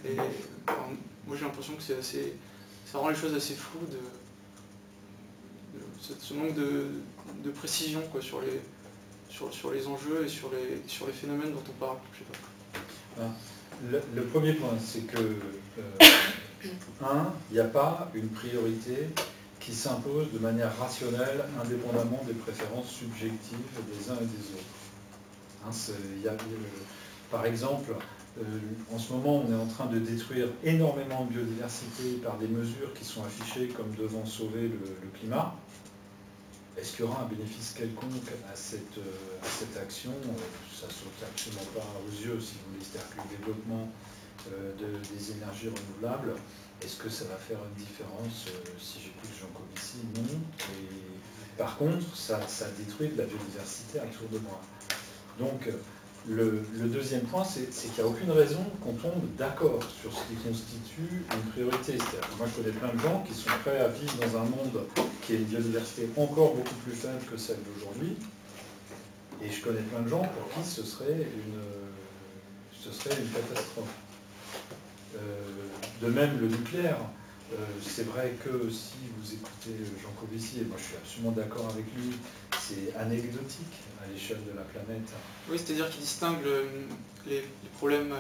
Speaker 7: et moi j'ai l'impression que ça rend les choses assez floues, ce manque de précision quoi, sur les enjeux et sur les phénomènes dont on parle. Je sais pas.
Speaker 10: Le premier point, c'est que, il n'y a pas une priorité qui s'impose de manière rationnelle, indépendamment des préférences subjectives des uns et des autres. Par exemple, en ce moment, on est en train de détruire énormément de biodiversité par des mesures qui sont affichées comme devant sauver le climat. Est-ce qu'il y aura un bénéfice quelconque à cette action? Ça ne saute absolument pas aux yeux, si vous voulez, c'est-à-dire que le développement des énergies renouvelables, est-ce que ça va faire une différence? Si j'écoute Jean Covici, non. Et, par contre, ça détruit de la biodiversité autour de moi. Donc, le deuxième point, c'est qu'il n'y a aucune raison qu'on tombe d'accord sur ce qui constitue une priorité. C'est-à-dire que moi, je connais plein de gens qui sont prêts à vivre dans un monde qui a une biodiversité encore beaucoup plus faible que celle d'aujourd'hui. Et je connais plein de gens pour qui ce serait une catastrophe. De même, le nucléaire. C'est vrai que si vous écoutez Jean Covici, et moi je suis absolument d'accord avec lui, c'est anecdotique à l'échelle de la planète.
Speaker 7: Oui, c'est-à-dire qu'il distingue les problèmes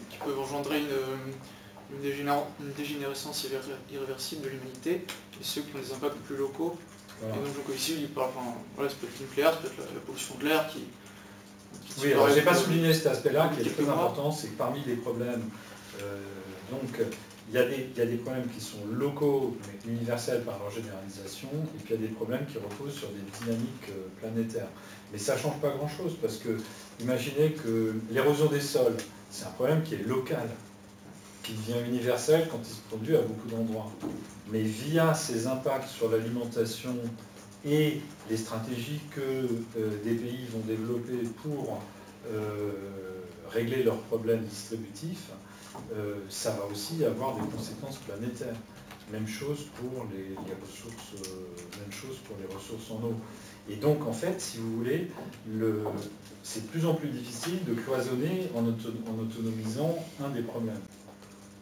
Speaker 7: qui peuvent engendrer une dégénérescence irréversible de l'humanité, et ceux qui ont des impacts plus locaux. Voilà. Et donc Jean Covici, il parle, voilà, ça peut être le nucléaire, ça peut être la pollution de l'air qui
Speaker 10: oui, alors je n'ai pas souligné cet aspect-là qui est très important, c'est que parmi les problèmes, il y a des problèmes qui sont locaux, mais universels par leur généralisation, et puis il y a des problèmes qui reposent sur des dynamiques planétaires. Mais ça ne change pas grand-chose, parce que imaginez que l'érosion des sols, c'est un problème qui est local, qui devient universel quand il se produit à beaucoup d'endroits. Mais via ses impacts sur l'alimentation et les stratégies que des pays vont développer pour régler leurs problèmes distributifs, ça va aussi avoir des conséquences planétaires. Même chose pour les ressources, même chose pour les ressources en eau. Et donc, en fait, si vous voulez, c'est de plus en plus difficile de cloisonner en autonomisant un des problèmes.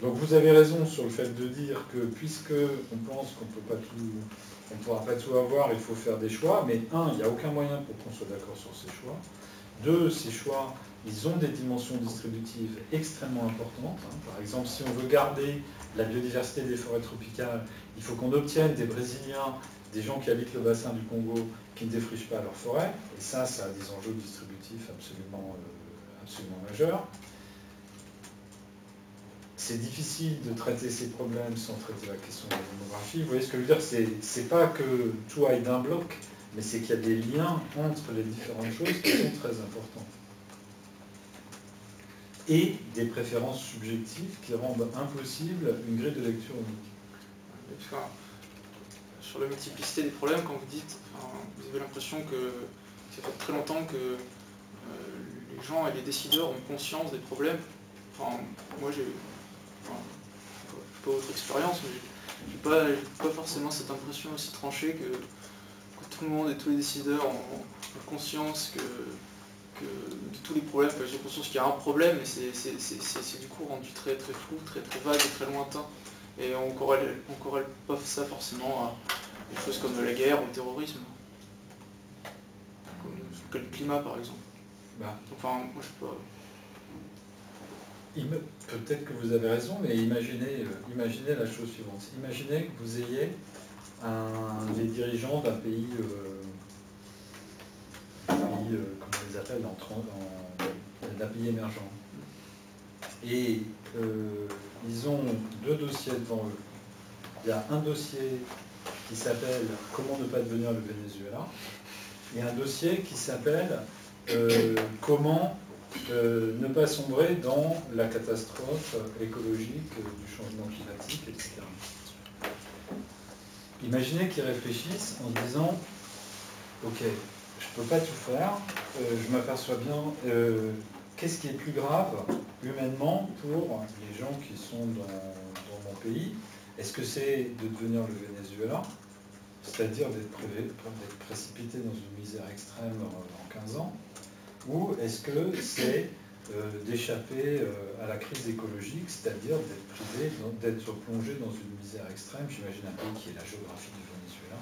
Speaker 10: Donc, vous avez raison sur le fait de dire que puisque on pense qu'on ne pourra pas tout avoir, il faut faire des choix. Mais il n'y a aucun moyen pour qu'on soit d'accord sur ces choix. Deux, ces choix, ils ont des dimensions distributives extrêmement importantes. Par exemple, si on veut garder la biodiversité des forêts tropicales, il faut qu'on obtienne des Brésiliens, des gens qui habitent le bassin du Congo, qui ne défrichent pas leurs forêts. Et ça a des enjeux distributifs absolument majeurs. C'est difficile de traiter ces problèmes sans traiter la question de la démographie. Vous voyez ce que je veux dire? C'est pas que tout aille d'un bloc, mais c'est qu'il y a des liens entre les différentes choses qui sont très importantes. Et des préférences subjectives qui rendent impossible une grille de lecture unique.
Speaker 7: Sur la multiplicité des problèmes, quand vous dites, vous avez l'impression que ça fait très longtemps que les gens et les décideurs ont conscience des problèmes. Moi j'ai pas votre expérience, mais j'ai pas forcément cette impression aussi tranchée que tout le monde et tous les décideurs ont conscience de tous les problèmes. J'ai conscience qu'il y a un problème, mais c'est du coup rendu très très flou, très très vague et très lointain. Et on corrèle pas ça forcément à des choses comme la guerre ou le terrorisme, comme le climat par exemple. Enfin, moi je sais pas.
Speaker 10: Peut-être que vous avez raison, mais imaginez la chose suivante. Imaginez que vous ayez les dirigeants d'un pays, comment on les appelle, d'un pays émergent. Et ils ont deux dossiers devant eux. Il y a un dossier qui s'appelle « Comment ne pas devenir le Venezuela » et un dossier qui s'appelle « Comment ne pas sombrer dans la catastrophe écologique, du changement climatique, etc. Imaginez qu'ils réfléchissent en se disant « Ok, je ne peux pas tout faire, je m'aperçois bien, qu'est-ce qui est plus grave humainement pour les gens qui sont dans mon pays? Est-ce que c'est de devenir le Venezuela, c'est-à-dire d'être précipité dans une misère extrême en 15 ans, ou est-ce que c'est d'échapper à la crise écologique, c'est-à-dire d'être privé, d'être plongé dans une misère extrême, j'imagine un pays qui est la géographie du Venezuela,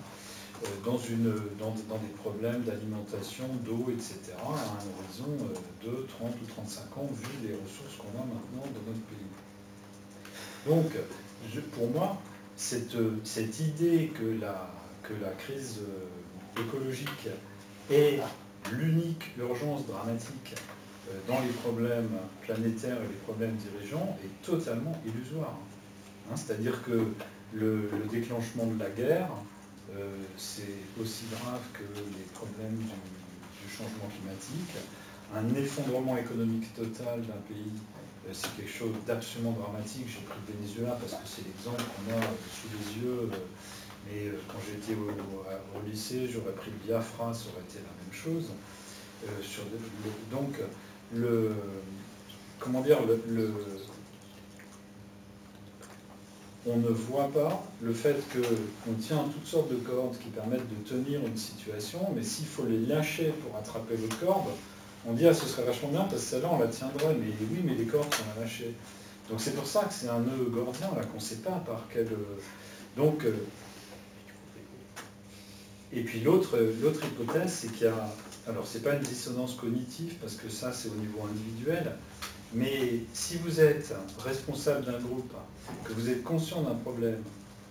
Speaker 10: dans des problèmes d'alimentation, d'eau, etc., à un horizon de 30 ou 35 ans, vu les ressources qu'on a maintenant dans notre pays. Donc, pour moi, cette idée que la crise écologique est l'unique urgence dramatique dans les problèmes planétaires et les problèmes dirigeants est totalement illusoire. Hein, c'est-à-dire que le déclenchement de la guerre, c'est aussi grave que les problèmes du changement climatique. Un effondrement économique total d'un pays, c'est quelque chose d'absolument dramatique. J'ai pris le Venezuela parce que c'est l'exemple qu'on a sous les yeux. Mais quand j'étais au lycée, j'aurais pris le Biafra, ça aurait été la même chose. Donc, on ne voit pas le fait qu'on tient toutes sortes de cordes qui permettent de tenir une situation, mais s'il faut les lâcher pour attraper l'autre corde, on dit « Ah, ce serait vachement bien, parce que celle-là, on la tiendrait. » Mais oui, mais les cordes sont à lâcher. Donc c'est pour ça que c'est un nœud gordien, là, qu'on ne sait pas par quel... Donc... Et puis l'autre hypothèse, c'est qu'il y a... Alors, ce n'est pas une dissonance cognitive, parce que ça, c'est au niveau individuel, mais si vous êtes responsable d'un groupe, que vous êtes conscient d'un problème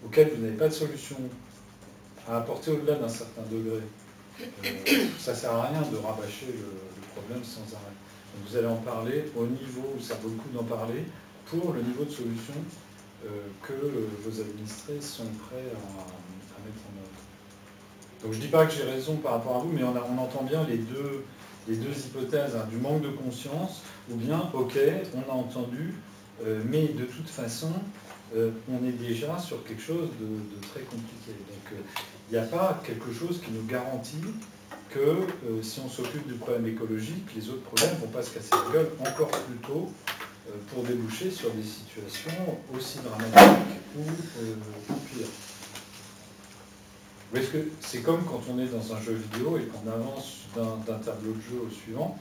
Speaker 10: auquel vous n'avez pas de solution à apporter au-delà d'un certain degré, ça ne sert à rien de rabâcher le problème sans arrêt. Donc, vous allez en parler au niveau où ça vaut le coup d'en parler, pour le niveau de solution que vos administrés sont prêts à mettre en œuvre. Donc je ne dis pas que j'ai raison par rapport à vous, mais on entend bien les deux hypothèses, hein, du manque de conscience, ou bien, ok, on a entendu, mais de toute façon, on est déjà sur quelque chose de très compliqué. Donc il n'y a pas quelque chose qui nous garantit que si on s'occupe du problème écologique, les autres problèmes ne vont pas se casser la gueule encore plus tôt pour déboucher sur des situations aussi dramatiques ou pires. Parce que c'est comme quand on est dans un jeu vidéo et qu'on avance d'un tableau de jeu au suivant.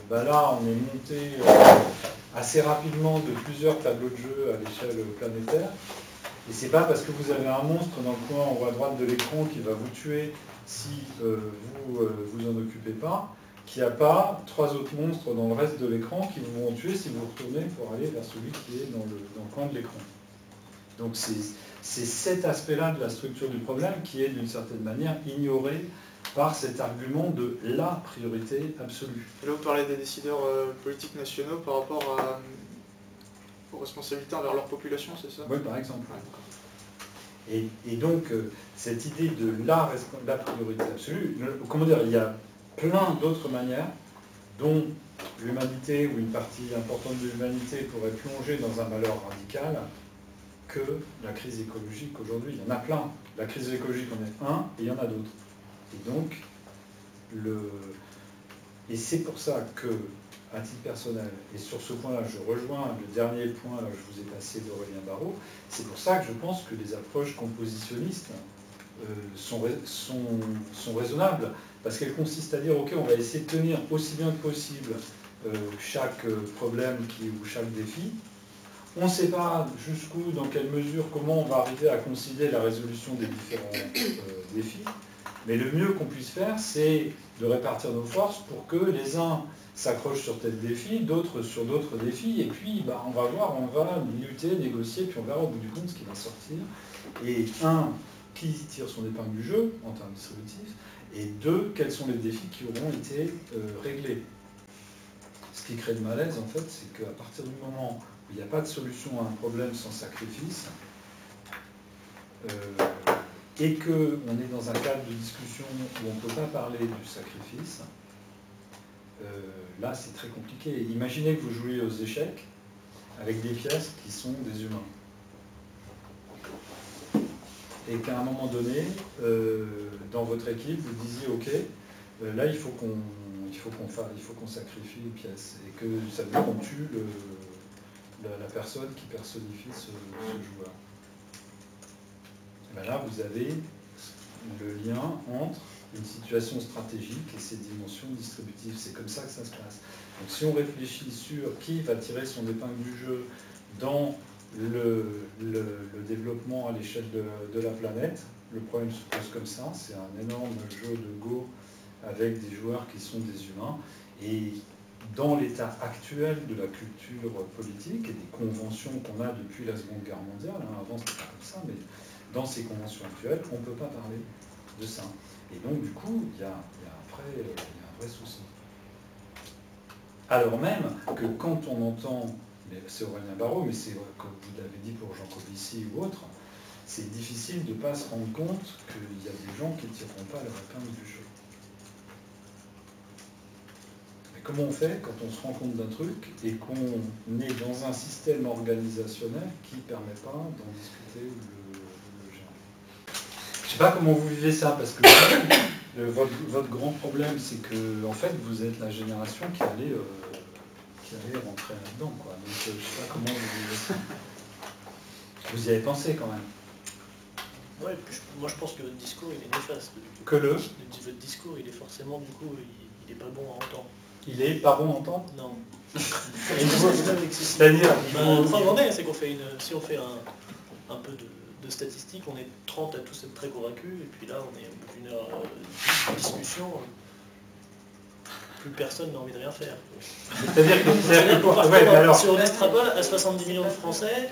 Speaker 10: Là, on est monté assez rapidement de plusieurs tableaux de jeu à l'échelle planétaire. Et c'est pas parce que vous avez un monstre dans le coin en haut à droite de l'écran qui va vous tuer si vous en occupez pas, qu'il n'y a pas 3 autres monstres dans le reste de l'écran qui vous vont tuer si vous retournez pour aller vers celui qui est dans le coin de l'écran. Donc c'est cet aspect-là de la structure du problème qui est d'une certaine manière ignoré par cet argument de la priorité absolue.
Speaker 7: Là, vous parlez des décideurs politiques nationaux par rapport aux responsabilités envers leur population, c'est ça?
Speaker 10: Oui, par exemple. Et donc, cette idée de la priorité absolue, comment dire, il y a plein d'autres manières dont l'humanité ou une partie importante de l'humanité pourrait plonger dans un malheur radical que la crise écologique aujourd'hui. Il y en a plein. La crise écologique en est un, et il y en a d'autres. Et donc, c'est pour ça que, à titre personnel, et sur ce point-là, je rejoins le dernier point, là, je vous ai passé d'Aurélien Barraud, c'est pour ça que je pense que les approches compositionnistes sont raisonnables, parce qu'elles consistent à dire, ok, on va essayer de tenir aussi bien que possible chaque problème ou chaque défi. On ne sait pas jusqu'où, dans quelle mesure, comment on va arriver à concilier la résolution des différents défis, mais le mieux qu'on puisse faire, c'est de répartir nos forces pour que les uns s'accrochent sur tel défi, d'autres sur d'autres défis, et puis on va voir, on va lutter, négocier, puis on verra au bout du compte ce qui va sortir. Et qui tire son épingle du jeu en termes distributifs, et 2, quels sont les défis qui auront été réglés. Ce qui crée le malaise, en fait, c'est qu'à partir du moment où il n'y a pas de solution à un problème sans sacrifice, et qu'on est dans un cadre de discussion où on ne peut pas parler du sacrifice, là c'est très compliqué. Imaginez que vous jouez aux échecs avec des pièces qui sont des humains. Et qu'à un moment donné, dans votre équipe, vous disiez ok, là il faut qu'on sacrifie les pièces. Et que ça veut dire qu'on tue la personne qui personnifie ce joueur. Et bien là, vous avez le lien entre une situation stratégique et ses dimensions distributives. C'est comme ça que ça se passe. Donc si on réfléchit sur qui va tirer son épingle du jeu dans le développement à l'échelle de la planète, le problème se pose comme ça. C'est un énorme jeu de Go avec des joueurs qui sont des humains. Et dans l'état actuel de la culture politique et des conventions qu'on a depuis la Seconde Guerre mondiale, avant c'était pas comme ça, mais dans ces conventions actuelles, on ne peut pas parler de ça. Et donc du coup, il y a un vrai souci. Alors même que quand on entend, c'est Aurélien Barraud, mais c'est comme vous l'avez dit pour Jean Covici ou autre, c'est difficile de ne pas se rendre compte qu'il y a des gens qui ne tireront pas leur épingle du jeu. Comment on fait quand on se rend compte d'un truc et qu'on est dans un système organisationnel qui ne permet pas d'en discuter ou de le gérer? Je ne sais pas comment vous vivez ça, parce que votre grand problème, c'est que en fait, vous êtes la génération qui allait rentrer là-dedans. Donc je ne sais pas comment vous vivez ça. Vous y avez pensé quand même?
Speaker 9: Ouais, moi je pense que votre discours il est néfaste.
Speaker 10: Que
Speaker 9: votre discours il est forcément du coup il n'est pas bon à entendre.
Speaker 10: Il est pas bon à entendre?
Speaker 9: Non.
Speaker 10: C'est-à-dire
Speaker 9: c'est qu'on fait si on fait un peu de statistiques, on est 30 à tous être très convaincus, et puis là on est au bout d'une heure de discussion, plus personne n'a envie de rien faire.
Speaker 10: C'est-à-dire que
Speaker 9: si on extrapole à 70 millions de Français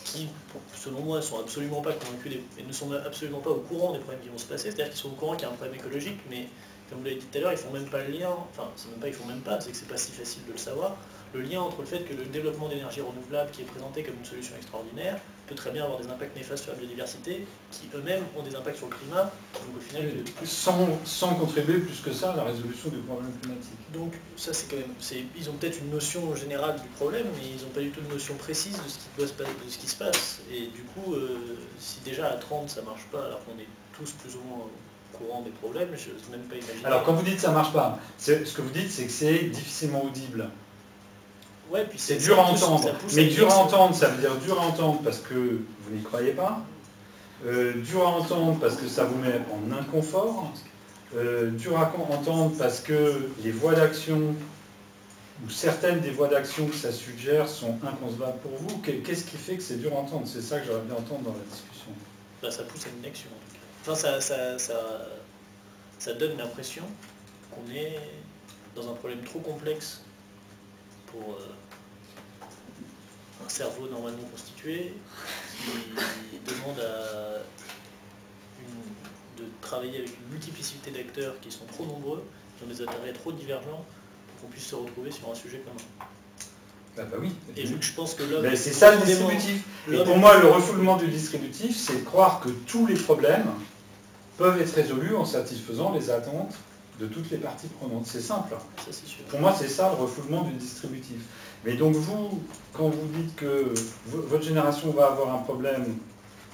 Speaker 9: qui, selon moi, ne sont absolument pas convaincus et ne sont absolument pas au courant des problèmes qui vont se passer, c'est-à-dire qu'ils sont au courant qu'il y a un problème écologique, mais comme vous l'avez dit tout à l'heure, ils font même pas le lien, enfin c'est même pas ils font même pas, c'est que c'est pas si facile de le savoir, le lien entre le fait que le développement d'énergie renouvelable qui est présenté comme une solution extraordinaire peut très bien avoir des impacts néfastes sur la biodiversité, qui eux-mêmes ont des impacts sur le climat, donc au final...
Speaker 10: Sans contribuer plus que ça à la résolution du problème climatique.
Speaker 9: Donc ça c'est quand même... Ils ont peut-être une notion générale du problème, mais ils n'ont pas du tout de notion précise de ce qui se passe. Et du coup, si déjà à 30 ça marche pas, alors qu'on est tous plus ou moins courant des problèmes, je n'ose même pas imaginer.
Speaker 10: Alors quand vous dites ça marche pas, ce que vous dites c'est que c'est difficilement audible.
Speaker 9: Ouais, puis
Speaker 10: c'est dur à entendre. Mais dur à entendre, ça veut dire dur à entendre parce que vous n'y croyez pas. Dur à entendre parce que ça vous met en inconfort. Dur à entendre parce que les voies d'action, ou certaines des voies d'action que ça suggère, sont inconcevables pour vous. Qu'est-ce qui fait que c'est dur à entendre? C'est ça que j'aurais bien entendre dans la discussion.
Speaker 9: Bah, ça pousse à une action en tout cas. Enfin, ça donne l'impression qu'on est dans un problème trop complexe pour un cerveau normalement constitué qui demande de travailler avec une multiplicité d'acteurs qui sont trop nombreux, qui ont des intérêts trop divergents pour qu'on puisse se retrouver sur un sujet commun.
Speaker 10: Bah oui.
Speaker 9: Et vu que je pense que l'homme...
Speaker 10: C'est ça le distributif. Et pour moi, le refoulement du distributif, c'est de croire que tous les problèmes peuvent être résolus en satisfaisant les attentes de toutes les parties prenantes. C'est simple.
Speaker 9: Ça, c'est sûr.
Speaker 10: Pour moi, c'est ça le refoulement du distributif. Mais donc vous, quand vous dites que votre génération va avoir un problème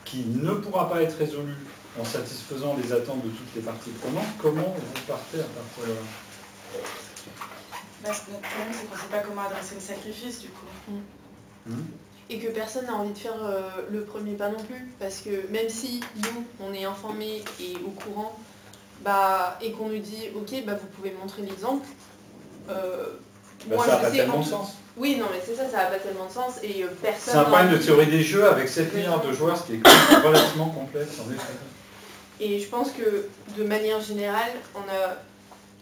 Speaker 10: qui ne pourra pas être résolu en satisfaisant les attentes de toutes les parties prenantes, comment vous partez à partir de là?
Speaker 11: Notre problème, c'est qu'on ne sait pas comment adresser le sacrifice, du coup.
Speaker 12: Et que personne n'a envie de faire le premier pas non plus. Parce que même si nous, on est informés et au courant, et qu'on nous dit, ok, vous pouvez montrer l'exemple,
Speaker 10: moi, ça n'a pas tellement de sens.
Speaker 12: Oui, non, mais c'est ça, ça n'a pas tellement de sens. Et personne...
Speaker 10: C'est un problème de théorie des jeux avec 7 milliards de joueurs, ce qui est relativement complexe.
Speaker 12: Et je pense que, de manière générale,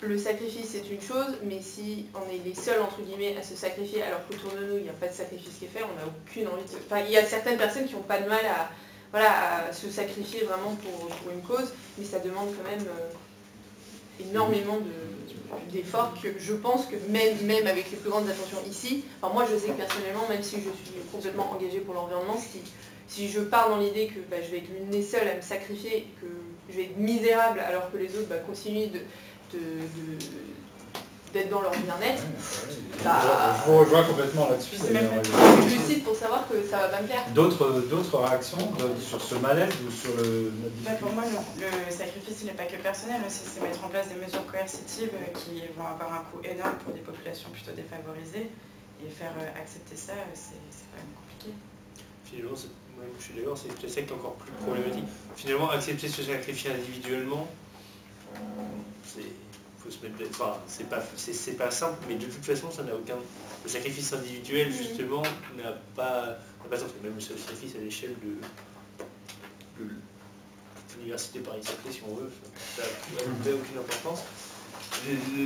Speaker 12: le sacrifice c'est une chose, mais si on est les seuls entre guillemets à se sacrifier alors qu'autour de nous il n'y a pas de sacrifice qui est fait, on n'a aucune envie de... Enfin, il y a certaines personnes qui n'ont pas de mal à se sacrifier vraiment pour une cause, mais ça demande quand même énormément d'efforts que je pense que même avec les plus grandes attentions ici, enfin moi je sais que personnellement, même si je suis complètement engagée pour l'environnement, si je pars dans l'idée que je vais être l'une des seules à me sacrifier, que je vais être misérable alors que les autres continuent d'être dans leur bien-être,
Speaker 10: Je vous rejoins complètement là-dessus.
Speaker 12: c'est même pas lucide pour savoir que ça va pas me plaire.
Speaker 10: D'autres réactions sur ce mal-être ou sur
Speaker 11: Pour moi, le sacrifice n'est pas que personnel, aussi c'est mettre en place des mesures coercitives qui vont avoir un coût énorme pour des populations plutôt défavorisées, et faire accepter ça, c'est quand même compliqué.
Speaker 13: Finalement, je suis d'accord, c'est peut-être ça qui est encore plus problématique. Finalement, accepter se sacrifier individuellement, faut se mettre. Enfin, c'est pas simple, mais de toute façon, ça n'a aucun. Le sacrifice individuel, justement, n'a pas sens. Même le sacrifice à l'échelle de l'université Paris-Saclay, si on veut, ça n'a aucune importance.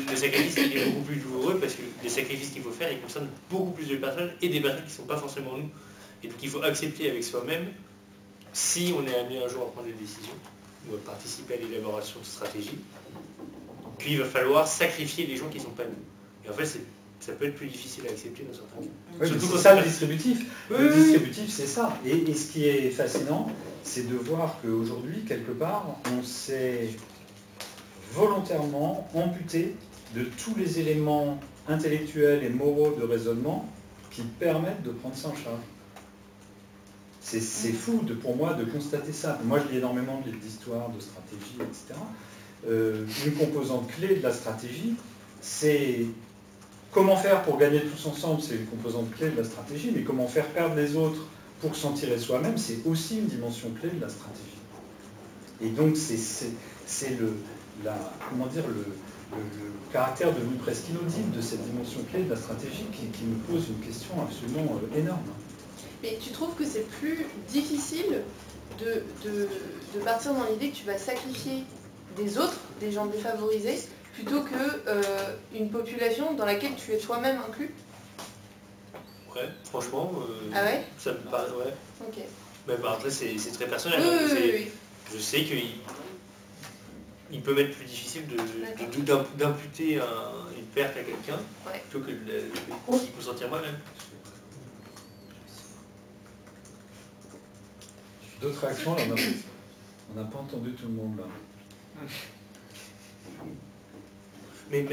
Speaker 13: Le sacrifice il est beaucoup plus douloureux parce que les sacrifices qu'il faut faire, ils concernent beaucoup plus de personnes et des personnes qui ne sont pas forcément nous. Et donc il faut accepter avec soi-même, si on est amené un jour à prendre des décisions ou à participer à l'élaboration de stratégies, puis il va falloir sacrifier les gens qui ne sont pas nous. Et en fait, ça peut être plus difficile à accepter dans certains cas.
Speaker 10: Oui, c'est ça le distributif. Le distributif, c'est ça. Et ce qui est fascinant, c'est de voir qu'aujourd'hui, quelque part, on s'est volontairement amputé de tous les éléments intellectuels et moraux de raisonnement qui permettent de prendre ça en charge. C'est fou pour moi de constater ça. Moi, je lis énormément d'histoires, de stratégie, etc. Une composante clé de la stratégie, c'est comment faire pour gagner tous ensemble, c'est une composante clé de la stratégie, mais comment faire perdre les autres pour s'en tirer soi-même, c'est aussi une dimension clé de la stratégie. Et donc, c'est le caractère devenu presque inaudible de cette dimension clé de la stratégie qui me pose une question absolument énorme.
Speaker 12: Mais tu trouves que c'est plus difficile de partir dans l'idée que tu vas sacrifier des autres, des gens défavorisés, plutôt qu'une population dans laquelle tu es toi-même inclus?
Speaker 13: Ouais, franchement,
Speaker 12: ah ouais,
Speaker 13: ça me paraît, ouais.
Speaker 12: Ok.
Speaker 13: Mais après, c'est très personnel.
Speaker 12: Oui.
Speaker 13: Je sais qu'il peut m'être plus difficile d'imputer une perte à quelqu'un plutôt que d'y consentir moi-même.
Speaker 10: D'autres réactions, là, on n'a pas entendu tout le monde là.
Speaker 13: Mais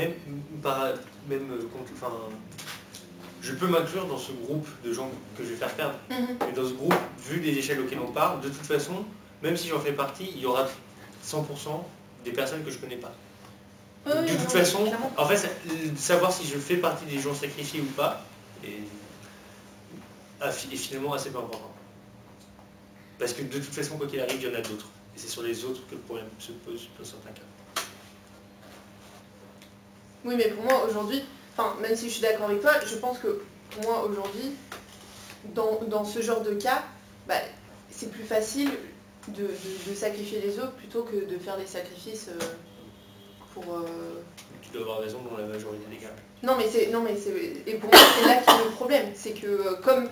Speaker 13: je peux m'inclure dans ce groupe de gens que je vais faire perdre. Mais dans ce groupe, vu les échelles auxquelles on parle, de toute façon, même si j'en fais partie, il y aura 100% des personnes que je ne connais pas. Donc, de toute façon, en fait, savoir si je fais partie des gens sacrifiés ou pas est finalement assez peu important. Parce que de toute façon, quoi qu'il arrive, il y en a d'autres. Et c'est sur les autres que le problème se pose dans certains cas.
Speaker 12: Oui, mais pour moi, aujourd'hui, même si je suis d'accord avec toi, je pense que pour moi, aujourd'hui, dans ce genre de cas, c'est plus facile de sacrifier les autres plutôt que de faire des sacrifices pour...
Speaker 13: Tu dois avoir raison dans la majorité des cas.
Speaker 12: Et pour moi, c'est là qu'est le problème. C'est que comme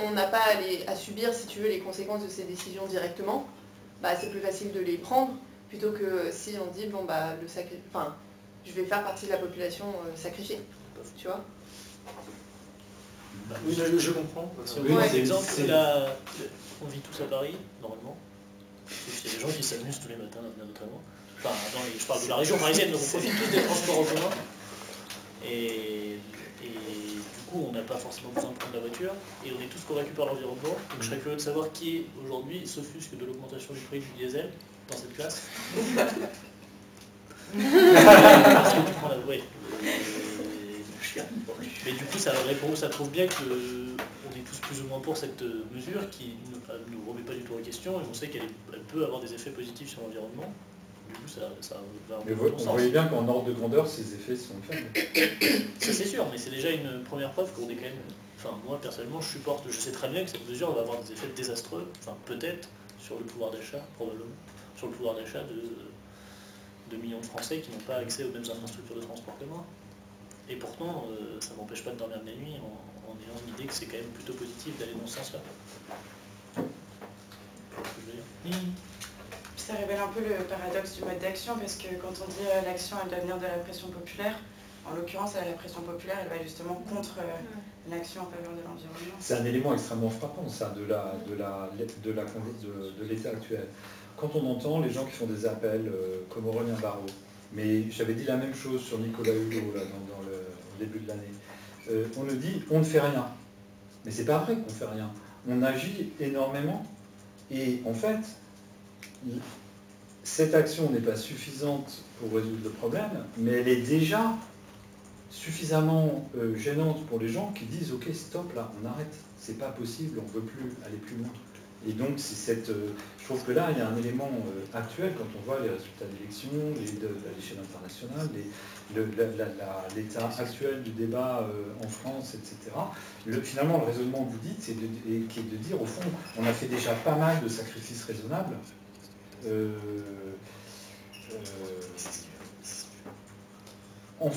Speaker 12: on n'a pas à subir, si tu veux, les conséquences de ces décisions directement, c'est plus facile de les prendre plutôt que si on dit, je vais faire partie de la population sacrifiée, tu vois.
Speaker 13: Oui, je comprends.
Speaker 9: Si on prend un exemple, on vit tous à Paris, normalement. Il y a des gens qui s'amusent tous les matins, notamment. Enfin, je parle de la région parisienne, donc on profite tous des transports en commun. Et du coup, on n'a pas forcément besoin de prendre la voiture, et on est tous convaincus par l'environnement. Donc je serais curieux de savoir qui, aujourd'hui, s'offusque de l'augmentation du prix du diesel dans cette classe. Parce que tu prends la... Oui. Mais du coup, ça prouve bien qu'on est tous plus ou moins pour cette mesure qui ne nous remet pas du tout en question, et on sait qu'elle peut avoir des effets positifs sur l'environnement. Du coup, ça va
Speaker 10: mais vous voyez bien qu'en ordre de grandeur, ces effets sont faibles.
Speaker 9: Ça, c'est sûr, mais c'est déjà une première preuve qu'on est quand même... Enfin, moi, personnellement, je sais très bien que cette mesure va avoir des effets désastreux, peut-être, sur le pouvoir d'achat, probablement, sur le pouvoir d'achat de millions de Français qui n'ont pas accès aux mêmes infrastructures de transport que moi. Et pourtant, ça ne m'empêche pas de dormir de la nuit en ayant l'idée que c'est quand même plutôt positif d'aller dans ce sens-là.
Speaker 11: Ça révèle un peu le paradoxe du mode d'action, parce que quand on dit l'action, elle doit venir de la pression populaire, en l'occurrence, la pression populaire, elle va justement contre l'action en faveur de l'environnement.
Speaker 10: C'est un élément extrêmement frappant, ça, de l'état actuel. Quand on entend les gens qui font des appels comme Aurélien Barraud, Mais j'avais dit la même chose sur Nicolas Hulot là, dans le début de l'année. On nous dit on ne fait rien. Mais c'est pas vrai qu'on ne fait rien. On agit énormément. Et en fait, cette action n'est pas suffisante pour résoudre le problème, mais elle est déjà suffisamment gênante pour les gens qui disent ok stop là, on arrête, c'est pas possible, on ne veut plus aller plus loin. Et donc c'est cette, je trouve que là il y a un élément actuel quand on voit les résultats d'élections à l'échelle internationale, l'état actuel du débat en France, etc. Finalement le raisonnement que vous dites, c'est qui est de dire au fond on a fait déjà pas mal de sacrifices raisonnables. On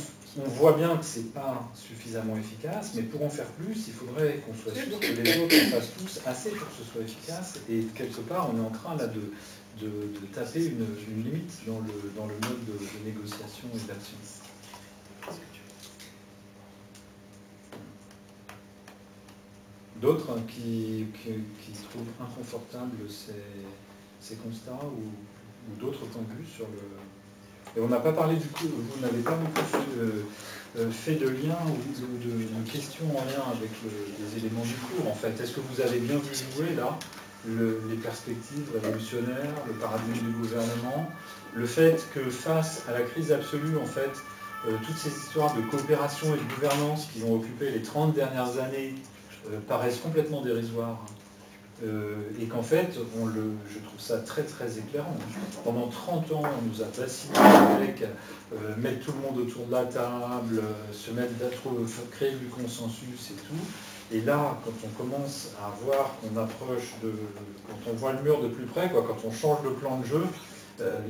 Speaker 10: voit bien que ce n'est pas suffisamment efficace, mais pour en faire plus, il faudrait qu'on soit sûr que les autres en fassent tous assez pour que ce soit efficace. Et quelque part, on est en train là de taper une limite dans le mode de négociation et d'action. D'autres qui trouvent inconfortables ces constats ou d'autres points de vue sur le... Et on n'a pas parlé du coup, vous n'avez pas beaucoup fait de lien ou de questions en lien avec les éléments du cours en fait. Est-ce que vous avez bien vu jouer là les perspectives révolutionnaires, le paradigme du gouvernement, le fait que face à la crise absolue en fait, toutes ces histoires de coopération et de gouvernance qui ont occupé les 30 dernières années paraissent complètement dérisoires. Et qu'en fait, je trouve ça très très éclairant. Pendant 30 ans, on nous a fasciné avec mettre tout le monde autour de la table, créer du consensus et tout. Et là, quand on commence à voir qu'on approche quand on voit le mur de plus près, quand on change le plan de jeu,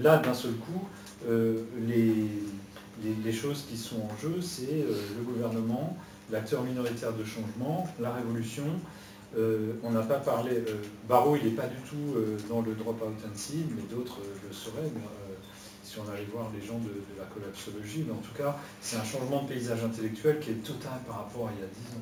Speaker 10: là d'un seul coup, les choses qui sont en jeu, c'est le gouvernement, l'acteur minoritaire de changement, la révolution. On n'a pas parlé, Barreau il n'est pas du tout dans le drop-out and see, mais d'autres le sauraient, si on allait voir les gens de la collapsologie, mais en tout cas c'est un changement de paysage intellectuel qui est total par rapport à il y a 10 ans.